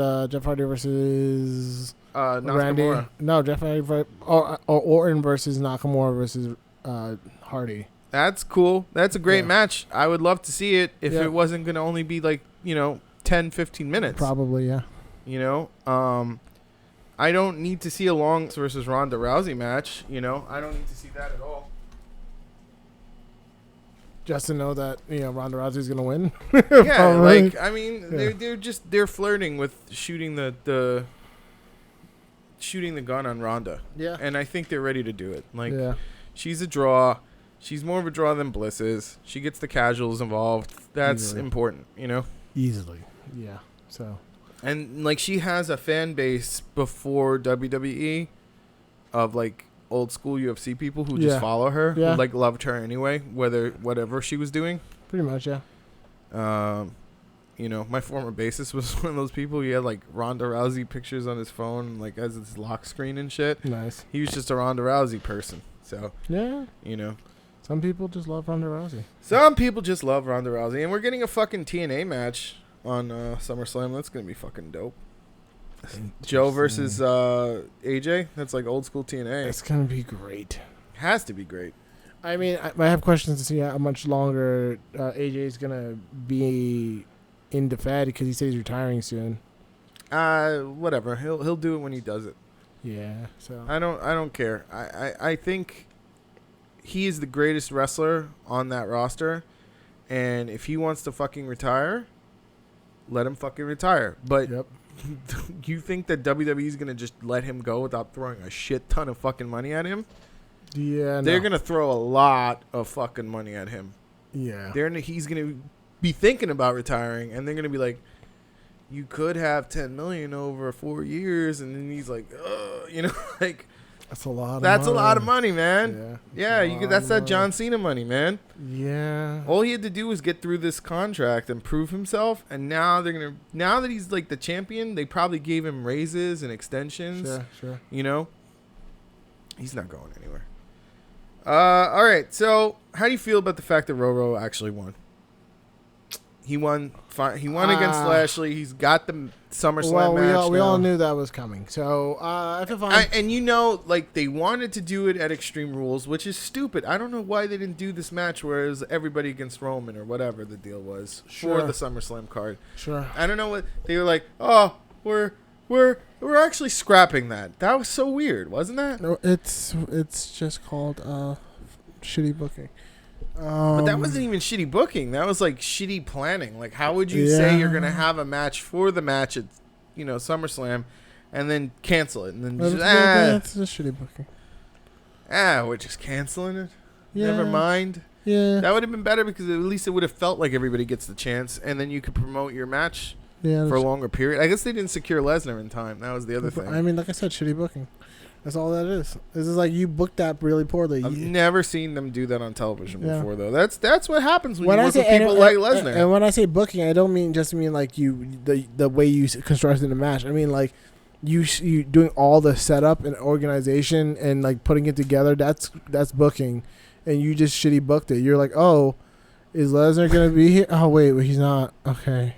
Randy. No, Jeff Hardy or Orton versus Nakamura versus Hardy. That's cool. That's a great match. I would love to see it if it wasn't going to only be like, 10, 15 minutes. Probably, yeah. You know? I don't need to see a Long versus Ronda Rousey match. You know? I don't need to see that at all. Just to know that, Ronda Rousey's going to win? Yeah, like, I mean, they're flirting with shooting the gun on Ronda. Yeah. And I think they're ready to do it. Like, she's a draw. She's more of a draw than Bliss is. She gets the casuals involved. That's important, you know? Easily. Yeah. So. And, like, she has a fan base before WWE of, like, old school UFC people who just follow her. Who, like, loved her anyway, whatever she was doing. Pretty much, yeah. You know, my former bassist was one of those people. He had, like, Ronda Rousey pictures on his phone, like, as his lock screen and shit. Nice. He was just a Ronda Rousey person. So, you know. Some people just love Ronda Rousey. Some people just love Ronda Rousey. And we're getting a fucking TNA match on SummerSlam. That's going to be fucking dope. Joe versus AJ. That's like old school TNA. It's going to be great. Has to be great. I mean, I have questions to see how much longer AJ is going to be in the Fed because he says he's retiring soon. Whatever. He'll do it when he does it. Yeah. So I don't care. I think he is the greatest wrestler on that roster, and if he wants to fucking retire, let him fucking retire. But you think that WWE is going to just let him go without throwing a shit ton of fucking money at him? Yeah, they're going to throw a lot of fucking money at him. Yeah. He's going to be thinking about retiring, and they're going to be like, you could have $10 million over 4 years, and then he's like, like, that's a lot. That's a lot of money, man. Yeah, that's that John Cena money, man. Yeah. All he had to do was get through this contract and prove himself, and now now that he's like the champion, they probably gave him raises and extensions. Sure. You know, he's not going anywhere. All right. So, how do you feel about the fact that Roro actually won? He won. He won against Lashley. He's got the SummerSlam match. We all knew that was coming. So I feel fine. And like they wanted to do it at Extreme Rules, which is stupid. I don't know why they didn't do this match where it was everybody against Roman or whatever the deal was for the SummerSlam card. Sure. I don't know what they were like. Oh, we're actually scrapping that. That was so weird, wasn't that? No, it's just called shitty booking. But that wasn't even shitty booking. That was like shitty planning. Like, how would you say you're gonna have a match for the match at, SummerSlam, and then cancel it, and then that's just shitty booking. We're just canceling it. Yeah. Never mind. Yeah. That would have been better because at least it would have felt like everybody gets the chance, and then you could promote your match for a longer period. I guess they didn't secure Lesnar in time. That was the other thing. I mean, like I said, shitty booking. That's all that is. This is like you booked that really poorly. I've never seen them do that on television before, though. That's what happens when you work with people like Lesnar. And when I say booking, I don't mean like the way you constructed the match. I mean like you doing all the setup and organization and like putting it together. That's booking, and you just shitty booked it. You're like, oh, is Lesnar gonna be here? Oh wait, he's not. Okay,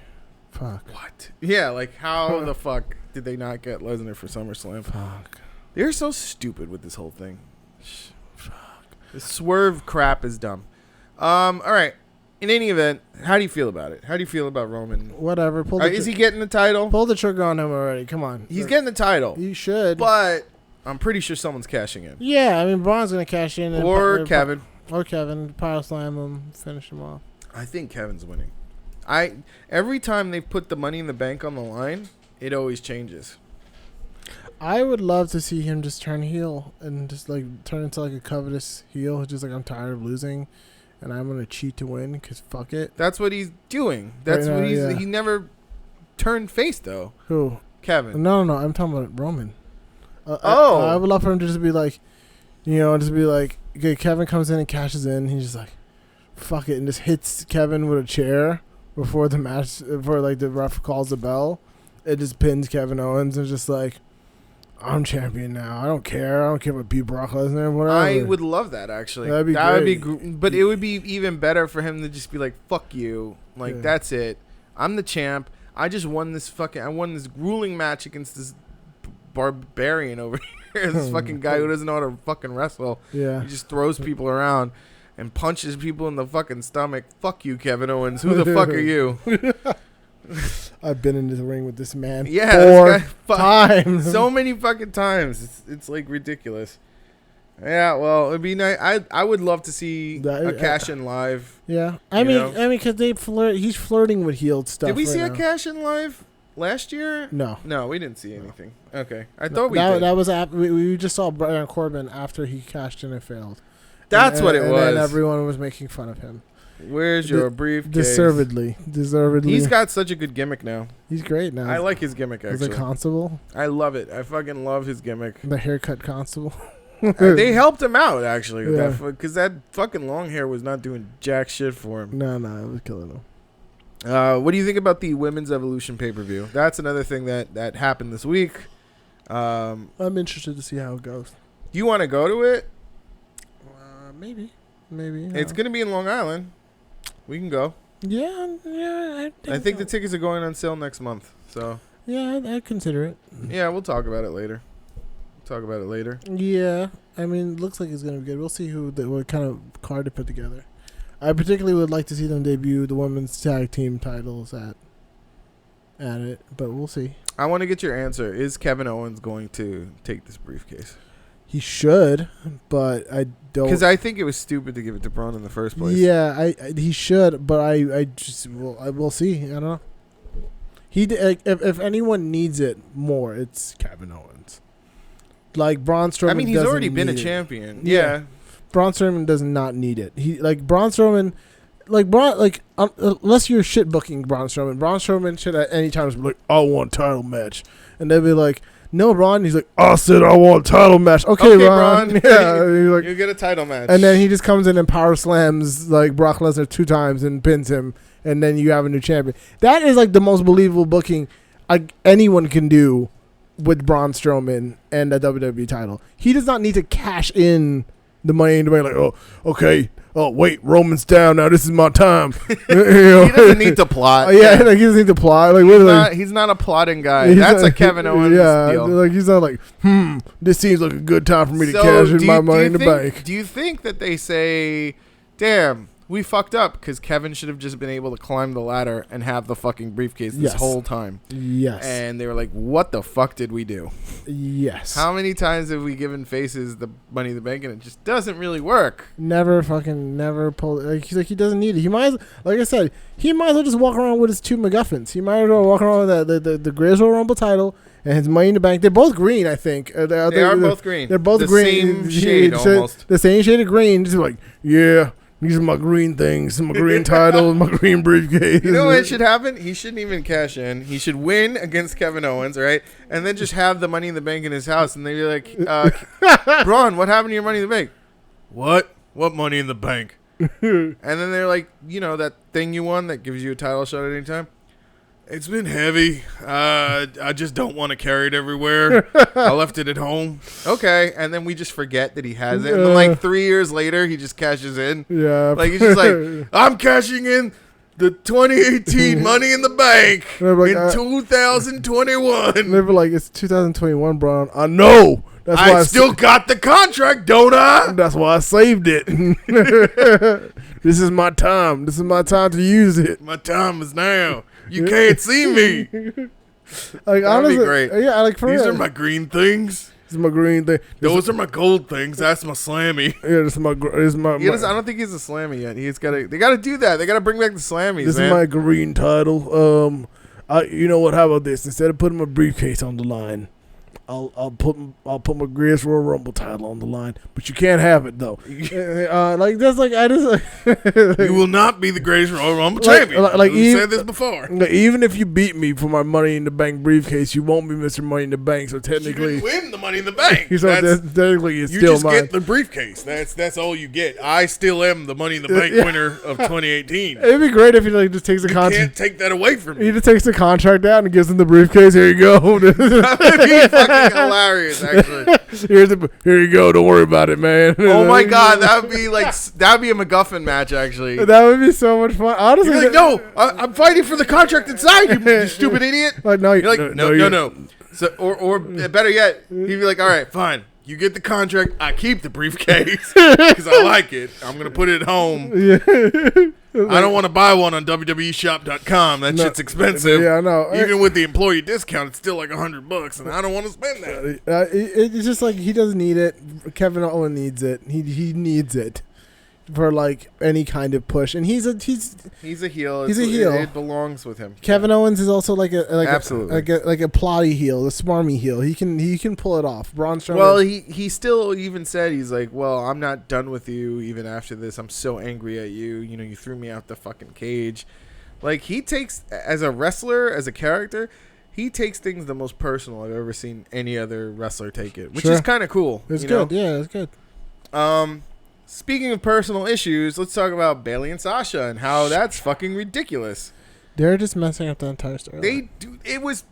fuck. What? Yeah, like how the fuck did they not get Lesnar for SummerSlam? Fuck. They're so stupid with this whole thing. Fuck. The swerve crap is dumb. All right. In any event, how do you feel about it? How do you feel about Roman? Whatever. Is he getting the title? Pull the trigger on him already. Come on. He's getting the title. You should. But I'm pretty sure someone's cashing in. Yeah, I mean, Braun's going to cash in. Or Kevin. Or Kevin. Power slam him. Finish him off. I think Kevin's winning. Every time they put the Money in the Bank on the line, it always changes. I would love to see him just turn heel and just like turn into like a covetous heel. Just like, I'm tired of losing and I'm going to cheat to win because fuck it. That's what he's doing. That's what he never turned face though. Who? Kevin. No. I'm talking about Roman. I would love for him to just be like, okay, Kevin comes in and cashes in. He's just like, fuck it. And just hits Kevin with a chair before the match, before like the ref calls the bell. It just pins Kevin Owens and just like, I'm champion now. I don't care. I don't care what beat Brock Lesnar or whatever. I would love that, actually. That'd be great. But it would be even better for him to just be like, fuck you. Like, that's it. I'm the champ. I just won this grueling match against this barbarian over here. This fucking guy who doesn't know how to fucking wrestle. Yeah. He just throws people around and punches people in the fucking stomach. Fuck you, Kevin Owens. Who the fuck are you? I've been in the ring with this man 4 times. So many fucking times. It's like ridiculous. Yeah, well, it'd be nice. I would love to see a cash in live. Yeah, I mean, because he's flirting with healed stuff. Did we see a cash in live last year? No, we didn't see anything. Okay, I thought we did. That was we just saw Baron Corbin after he cashed in and failed. That's what it was. And everyone was making fun of him. Where's your briefcase? Deservedly. He's got such a good gimmick now. He's great now. I like his gimmick, actually. He's a constable. I love it. I fucking love his gimmick. The haircut constable. They helped him out, actually, because that fucking long hair was not doing jack shit for him. No, it was killing him. What do you think about the Women's Evolution pay-per-view? That's another thing that happened this week. I'm interested to see how it goes. Do you want to go to it? Maybe. It's going to be in Long Island. We can go. Yeah. I think the tickets are going on sale next month. So yeah, I'd consider it. Yeah, we'll talk about it later. Yeah, I mean, it looks like it's gonna be good. We'll see what kind of card to put together. I particularly would like to see them debut the women's tag team titles at it, but we'll see. I want to get your answer. Is Kevin Owens going to take this briefcase? He should, but I don't. Because I think it was stupid to give it to Braun in the first place. Yeah, he should, but I will see. I don't know. If anyone needs it more, it's Kevin Owens. Like Braun Strowman. I mean, he's already been a champion. Yeah. Braun Strowman does not need it. Braun Strowman, unless you're shit booking Braun Strowman should at any time be like, I want a title match, and they'll be like, no, Braun. He's like, I said I want a title match. Okay, Braun. Yeah, you get a title match. And then he just comes in and power slams like Brock Lesnar 2 times and pins him, and then you have a new champion. That is like the most believable booking anyone can do with Braun Strowman and a WWE title. He does not need to cash in the money in the bank. Like, oh, okay. Oh, wait, Roman's down now. This is my time. He doesn't need to plot. He doesn't need to plot. Like, he's not a plotting guy. That's a Kevin Owens deal. Like he's not like, this seems like a good time for me to cash in my money in the bank. Do you think that they say, damn, we fucked up because Kevin should have just been able to climb the ladder and have the fucking briefcase this whole time? Yes. And they were like, what the fuck did we do? Yes. How many times have we given faces the Money in the Bank and it just doesn't really work? Never pull. He's like, he doesn't need it. He might, like I said, he might as well just walk around with his 2 MacGuffins. He might as well walk around with the Greatest Royal Rumble title and his Money in the Bank. They're both green, I think. They are both green. They're both the green. Same shade almost. The same shade of green. Just like, yeah. These are my green things, my green title, my green briefcase. You know what should happen? He shouldn't even cash in. He should win against Kevin Owens, right? And then just have the Money in the Bank in his house, and they'd be like, Braun, what happened to your Money in the Bank? What? What Money in the Bank? And then they're like, that thing you won that gives you a title shot at any time? It's been heavy. I just don't want to carry it everywhere. I left it at home. Okay. And then we just forget that he has it. And then like 3 years later, he just cashes in. Yeah. Like he's just like, I'm cashing in the 2018 Money in the Bank in 2021. They were like, it's 2021, Braun. I know. That's why I still got the contract, don't I? That's why I saved it. This is my time. This is my time to use it. My time is now. You can't see me. Like, that'd be great. Yeah, like for These real. are my green things. This is my green thing. Those are my gold things. That's my slammy. Yeah, this is my. I don't think he's a slammy yet. They got to do that. They got to bring back the slammies. This is my green title. You know what? How about this? Instead of putting my briefcase on the line, I'll put my Greatest Royal Rumble title on the line, but you can't have it though. Like that's like I just you will not be the Greatest Royal Rumble champion. Like we said this before. Even if you beat me for my Money in the Bank briefcase, you won't be Mr. Money in the Bank. So technically, you didn't win the Money in the Bank. So technically, it's still mine. You just get the briefcase. That's all you get. I still am the Money in the Bank winner of 2018. It'd be great if he like just takes the contract. You can't take that away from me. He just takes the contract out and gives him the briefcase. Here you go. That'd be fucking hilarious, actually. Here you go. Don't worry about it, man. Oh my God, that would be a MacGuffin match, actually. That would be so much fun. Honestly, you're like, no, I'm fighting for the contract inside. You stupid idiot. Like, no, you're like, no. So, or better yet, he'd be like, all right, fine. You get the contract. I keep the briefcase because I like it. I'm gonna put it at home. Yeah. I don't want to buy one on WWEshop.com. That shit's expensive. Yeah, I know. Even with the employee discount, it's still like $100, and I don't want to spend that. It's just like he doesn't need it. Kevin Owens needs it. He needs it for like any kind of push, and he's a heel. He's a heel. It belongs with him. Kevin Owens is also absolutely a plotty heel, a smarmy heel. He can pull it off. Braun Strowman. Well, he still even said he's like, well, I'm not done with you even after this. I'm so angry at you. You threw me out the fucking cage. Like he takes as a wrestler, as a character. He takes things the most personal I've ever seen any other wrestler take it, which is kind of cool. It's good. Yeah, it's good. Speaking of personal issues, let's talk about Bayley and Sasha and how that's fucking ridiculous. They're just messing up the entire story. It was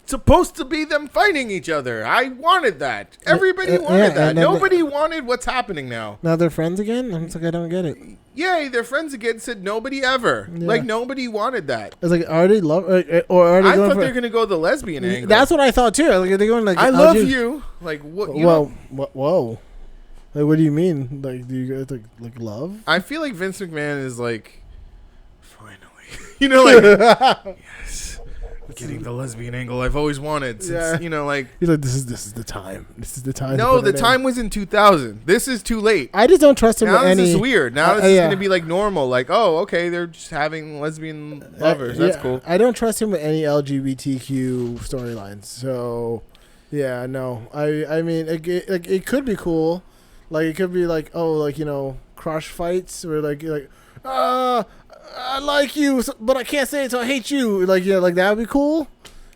supposed to be them fighting each other. I wanted that. Everybody wanted that. Nobody wanted what's happening now. Now they're friends again? I'm like, I don't get it. Yay, they're friends again. Said nobody ever. Yeah. Like nobody wanted that. It's like, are they love or are they? I thought they were gonna go the lesbian angle. That's what I thought too. Like, are they going like, I love you. Like what? Whoa. Like, what do you mean? Like, do you guys like love? I feel like Vince McMahon is like, finally, like, yes, getting the lesbian angle I've always wanted. Since, like he's like, this is the time. This is the time. No, the time was in 2000. This is too late. I just don't trust him. Now with this is weird. Now this is gonna be like normal. Like, oh, okay, they're just having lesbian lovers. That's cool. I don't trust him with any LGBTQ storylines. So, yeah, no. I mean, it could be cool. Like, it could be like, crush fights or like, I like you, but I can't say it, so I hate you. Like, like that would be cool.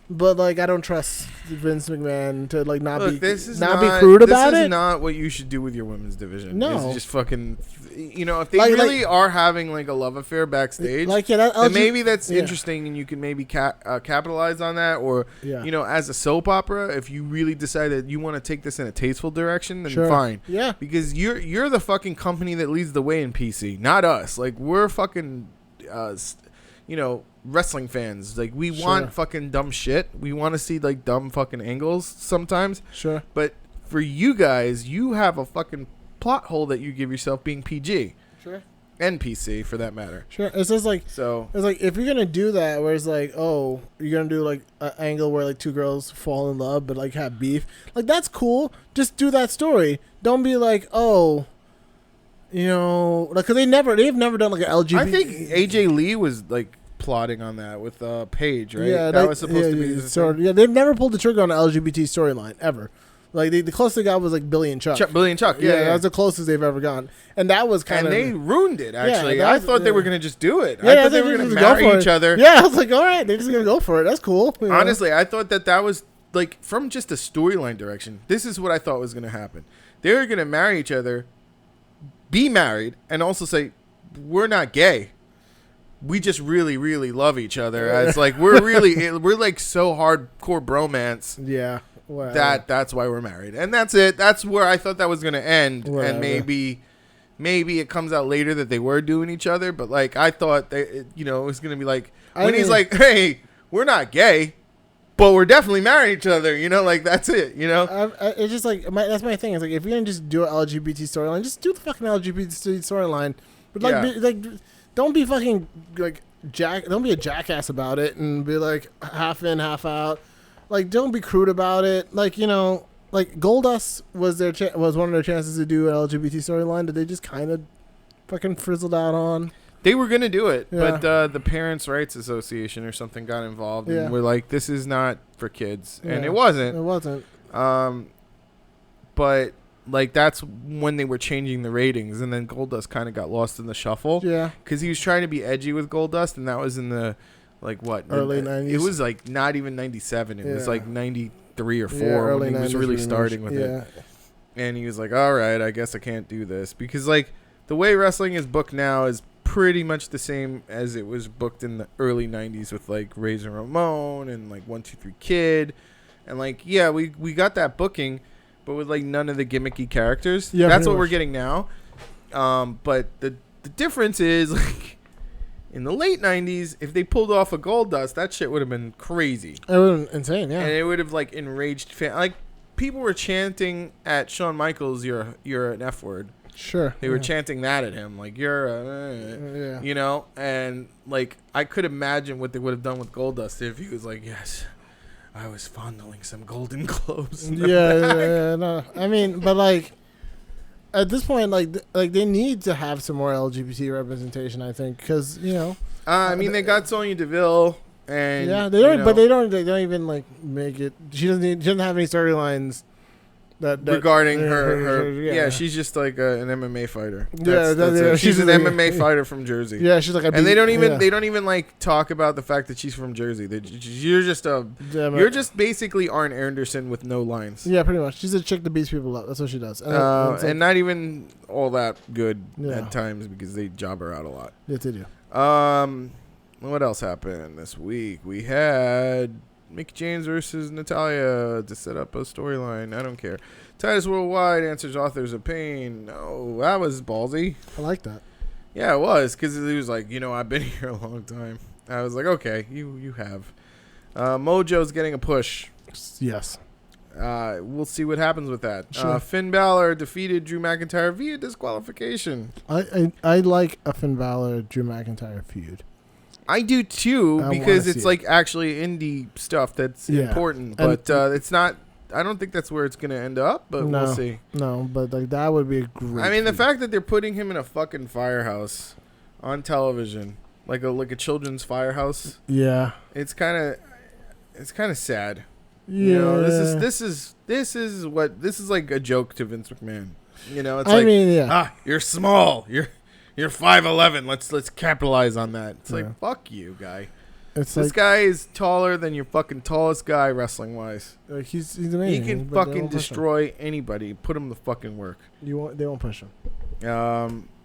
But like, I don't trust Vince McMahon to like not be crude about it. This is not what you should do with your women's division. No, it's just fucking. If they really are having like a love affair backstage, then maybe that's interesting, and you can maybe capitalize on that. Or as a soap opera, if you really decide that you want to take this in a tasteful direction, then fine. Yeah, because you're the fucking company that leads the way in PC, not us. Like we're fucking, wrestling fans. Like we want fucking dumb shit. We want to see like dumb fucking angles sometimes. Sure, but for you guys, you have a fucking plot hole that you give yourself being PG. Sure. And PC for that matter. Sure. It's just like, so it's like, if you're going to do that, where it's like, oh, you're going to do like an angle where like two girls fall in love, but like have beef. Like that's cool. Just do that story. Don't be like, oh, like, cause they've never done like an LGBT. I think AJ Lee was like plotting on that with Paige, right? Yeah. That was supposed to be they've never pulled the trigger on an LGBT storyline ever. Like the closest they got was like Billy and Chuck. Billy and Chuck, yeah. That's the closest they've ever gotten, and that was kind of. And they ruined it. Actually, I thought they were gonna just do it. Yeah, I thought they were gonna marry each other. Yeah, I was like, all right, they're just gonna go for it. That's cool. Honestly, I thought that was like from just a storyline direction. This is what I thought was gonna happen. They were gonna marry each other, be married, and also say, "We're not gay. We just really, really love each other." It's like we're like so hardcore bromance. Yeah. Whatever. That's why we're married, and that's it. That's where I thought that was gonna end, Whatever. and maybe it comes out later that they were doing each other. But like I thought, it was gonna be like when he's like, "Hey, we're not gay, but we're definitely marrying each other." Like that's it. It's just like that's my thing. It's like if you're gonna just do an LGBT storyline, just do the fucking LGBT storyline. But like, don't be fucking like don't be a jackass about it and be like half in, half out. Like, don't be crude about it. Like, like Goldust was was one of their chances to do an LGBT storyline that they just kind of fucking frizzled out on. They were gonna do it, but the Parents' Rights Association or something got involved, and we're like, "This is not for kids," and it wasn't. It wasn't. But like that's when they were changing the ratings, and then Goldust kind of got lost in the shuffle. Yeah, because he was trying to be edgy with Goldust, and that was in the. Like what? Early 90s. It was like not even 97. It was like 93 or 4 early when he was really starting with it. And he was like, all right, I guess I can't do this. Because like the way wrestling is booked now is pretty much the same as it was booked in the early 90s with like Razor Ramon and like 1-2-3 Kid. And like, yeah, we got that booking, but with like none of the gimmicky characters. Yeah, that's what we're getting now. But the difference is like, in the late 90s, if they pulled off a Goldust, that shit would have been crazy. It would have been insane, yeah. And it would have, like, enraged fans. Like, people were chanting at Shawn Michaels, you're an F word. Sure. They were chanting that at him. Like, you're a... And, like, I could imagine what they would have done with Goldust if he was like, yes, I was fondling some Golden Globes. Yeah, no. I mean, but, like... At this point, like they need to have some more LGBT representation, I think, because I mean, they got Sonya Deville, and they don't, but they don't even like make it. She doesn't have any storylines that regarding her. She's just like an MMA fighter. She's an MMA fighter from Jersey. Yeah, she's like, and they don't even like talk about the fact that she's from Jersey. You're just basically Arn Anderson with no lines. Yeah, pretty much. She's a chick that beats people up. That's what she does. And not even all that good at times because they job her out a lot. Yes, they do. What else happened this week? We had Mickey James versus Natalia to set up a storyline. I don't care. Titus Worldwide answers Authors of Pain. No, that was ballsy. I like that. Yeah, it was, because he was like, I've been here a long time. I was like, okay, you have. Mojo's getting a push. Yes. We'll see what happens with that. Sure. Finn Balor defeated Drew McIntyre via disqualification. I like a Finn Balor Drew McIntyre feud. I do too, because it's like actually indie stuff that's important, but it's not. I don't think that's where it's going to end up, but we'll see. No, but like that would be a great. I mean, the fact that they're putting him in a fucking firehouse on television, like a children's firehouse. Yeah, it's kind of sad. Yeah, this is like a joke to Vince McMahon. It's you're small, you're 5'11". Let's capitalize on that. It's like, fuck you, guy. This guy is taller than your fucking tallest guy wrestling wise. He's amazing. He can fucking destroy anybody. Put him to fucking work. They won't push him.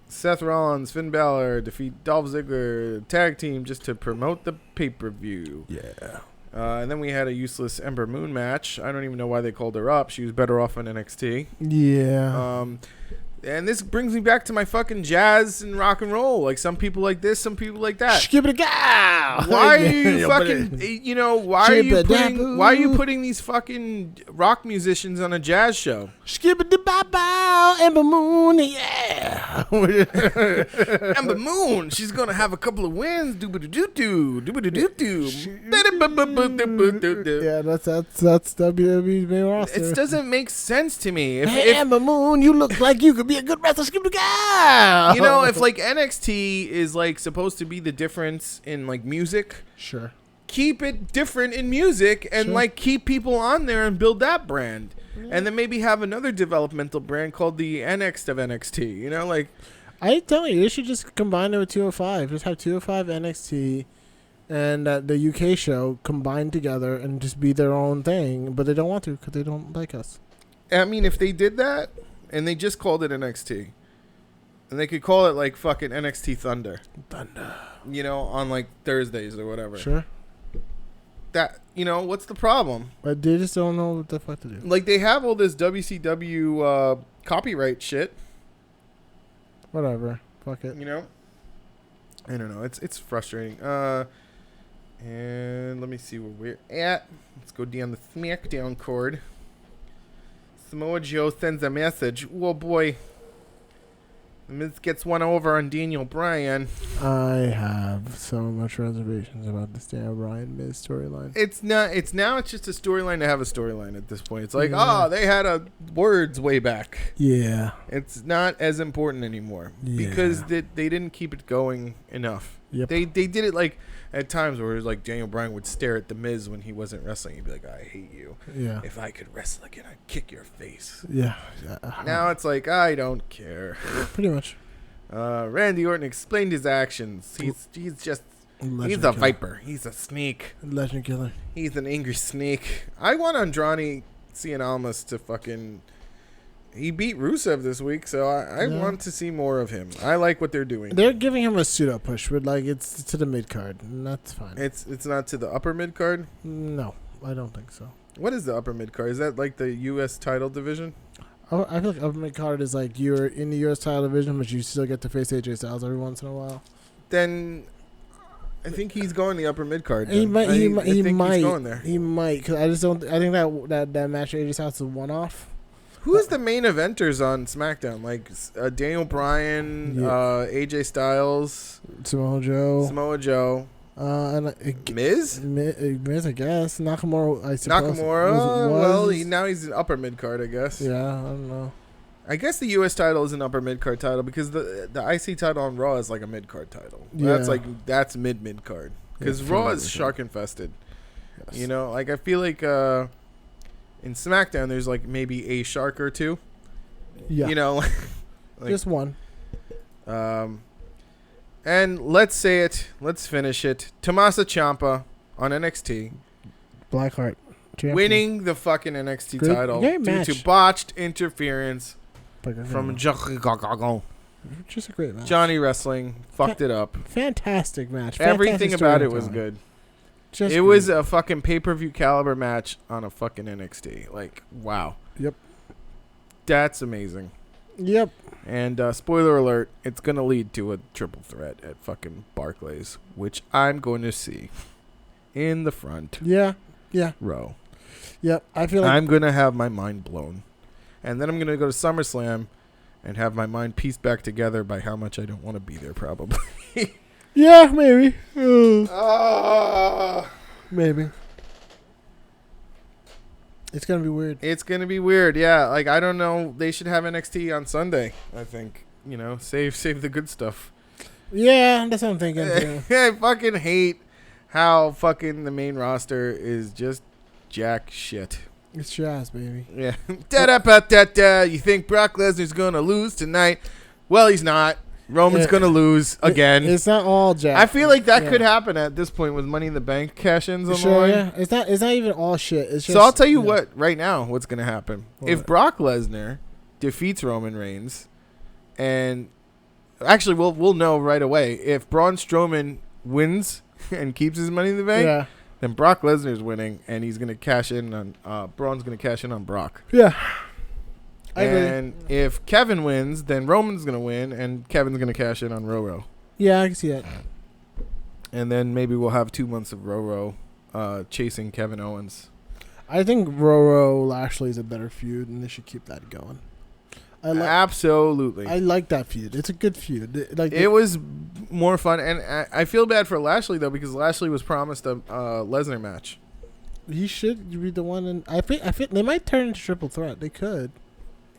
Seth Rollins, Finn Balor defeat Dolph Ziggler tag team just to promote the pay-per-view. Yeah. And then we had a useless Ember Moon match. I don't even know why they called her up. She was better off on NXT. Yeah. And this brings me back to my fucking jazz and rock and roll. Like some people like this, some people like that. Skip it, go! Why are you fucking? Why are you putting these fucking rock musicians on a jazz show? Skip it, bow, Ember Moon, yeah. Ember Moon, she's gonna have a couple of wins. Yeah, that's WWE's main roster. It doesn't make sense to me. If Ember Moon, you look like you could be a good wrestler. Skip it, go! If like NXT is like supposed to be the difference in like music, sure, keep it different in music and like keep people on there and build that brand. and then maybe have another developmental brand called the NXT of NXT. You know, like I tell you, they should just combine it with 205. Just have 205 NXT and the UK show combined together and just be their own thing. But they don't want to because they don't like us. I mean, if they did that and they just called it NXT, and they could call it like fucking NXT Thunder. You know, on like Thursdays or whatever. Sure. That, you know, what's the problem? But they just don't know what the fuck to do. Like, they have all this WCW copyright shit. Whatever. Fuck it. You know? I don't know. It's frustrating. And let me see where we're at. Let's go down the SmackDown cord. Samoa Joe sends a message. Oh, boy. The Miz gets one over on Daniel Bryan. I have so much reservations about this Daniel Bryan Miz storyline. It's just a storyline to have a storyline at this point. It's like, they had words way back. Yeah. It's not as important anymore because they didn't keep it going enough. Yep. They did it like at times where it was like Daniel Bryan would stare at the Miz when he wasn't wrestling. He'd be like, I hate you. Yeah. If I could wrestle again, I'd kick your face. Yeah. Now it's like, I don't care. Pretty much. Randy Orton explained his actions. He's just he's a viper. He's a snake. Legend killer. He's an angry snake. I want Andrade Cien Almas to fucking... He beat Rusev this week, so I want to see more of him. I like what they're doing. They're giving him a pseudo push, but like it's to the mid card, and that's fine. It's not to the upper mid card? No, I don't think so. What is the upper mid card? Is that like the U.S. title division? I feel like upper mid card is like you're in the U.S. title division, but you still get to face AJ Styles every once in a while. Then I think he's going the upper mid card. He might. He's going there. He might, because I just don't. I think that match AJ Styles is a one-off. Who's the main eventers on SmackDown? Like Daniel Bryan, AJ Styles, Samoa Joe. And Miz? Miz, I guess. Nakamura, I suppose. Well, now he's an upper mid card, I guess. Yeah, I don't know. I guess the U.S. title is an upper mid card title because the IC title on Raw is like a mid card title. Yeah. That's mid card because Raw is shark infested. Yes. You know, like I feel like in SmackDown there's like maybe a shark or two. Yeah. You know, like, just one. And let's say it. Let's finish it. Tommaso Ciampa on NXT. Blackheart. Winning the fucking NXT title due to botched interference from just a great match. Johnny Wrestling fucked it up. Fantastic match. Everything about it was good. It was a fucking pay-per-view caliber match on a fucking NXT. Like, wow. Yep. That's amazing. Yep. And spoiler alert, it's going to lead to a triple threat at fucking Barclays, which I'm going to see in the front row. Yep. I feel like I'm going to have my mind blown. And then I'm going to go to SummerSlam and have my mind pieced back together by how much I don't want to be there, probably. Yeah, maybe. Maybe. It's going to be weird. It's going to be weird, yeah. Like, I don't know. They should have NXT on Sunday, I think. You know, save the good stuff. Yeah, that's what I'm thinking, too. I fucking hate how fucking the main roster is just jack shit. It's jazz, baby. Yeah. Da-da-ba-da-da. You think Brock Lesnar's going to lose tonight? Well, he's not. Roman's going to lose again. It's not all jack. I feel like that could happen at this point with Money in the Bank cash-ins on the line. Yeah. It's not even all shit. It's just, so I'll tell you what, right now, what's going to happen. If Brock Lesnar defeats Roman Reigns, and actually we'll know right away, if Braun Strowman wins and keeps his Money in the Bank, then Brock Lesnar's winning, and he's going to cash in on Braun's going to cash in on Brock. Yeah. And if Kevin wins, then Roman's going to win, and Kevin's going to cash in on Roro. Yeah, I can see that. And then maybe we'll have 2 months of Roro chasing Kevin Owens. I think Roro Lashley is a better feud, and they should keep that going. Absolutely. I like that feud. It's a good feud. It was more fun, and I feel bad for Lashley, though, because Lashley was promised a Lesnar match. He should be the one, and I think they might turn into triple threat. They could.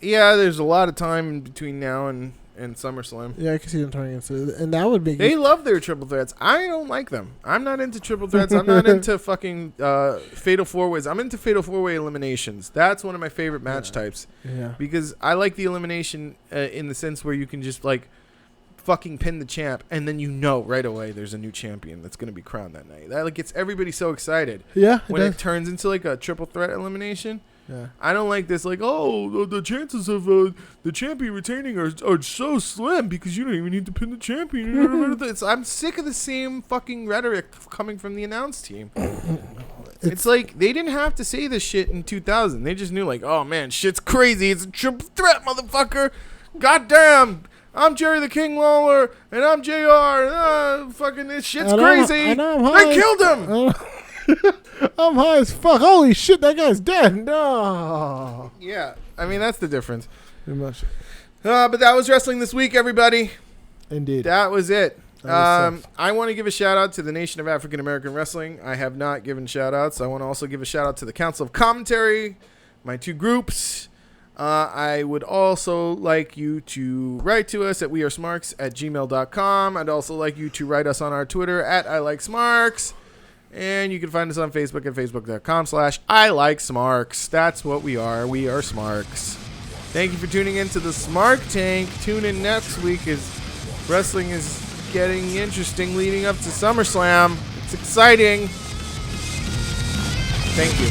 Yeah, there's a lot of time between now and in SummerSlam. Yeah, I can see them turning into, and that would be. They love their triple threats. I don't like them. I'm not into triple threats. I'm not into fucking fatal 4-ways. I'm into fatal 4-way eliminations. That's one of my favorite match types. Yeah. Because I like the elimination in the sense where you can just like fucking pin the champ, and then right away there's a new champion that's gonna be crowned that night. That like gets everybody so excited. Yeah. When it turns into like a triple threat elimination. Yeah. I don't like this, like, the chances of the champion retaining are so slim because you don't even need to pin the champion. I'm sick of the same fucking rhetoric coming from the announce team. It's like they didn't have to say this shit in 2000. They just knew, like, oh man, shit's crazy. It's a triple threat, motherfucker. Goddamn. I'm Jerry the King Lawler, and I'm JR. Fucking this shit's crazy. They killed him. I'm high as fuck. Holy shit, that guy's dead. No. Yeah, I mean, that's the difference. Pretty much. But that was wrestling this week, everybody. Indeed. That was it. I want to give a shout out to the Nation of African American Wrestling. I have not given shout outs. I want to also give a shout out to the Council of Commentary, my two groups. I would also like you to write to us at wearesmarks@gmail.com. I'd also like you to write us on our Twitter at @ILikeSmarks. And you can find us on Facebook at facebook.com/ILikeSmarks. That's what we are. We are Smarks. Thank you for tuning in to the Smarktank. Tune in next week as wrestling is getting interesting leading up to SummerSlam. It's exciting. Thank you.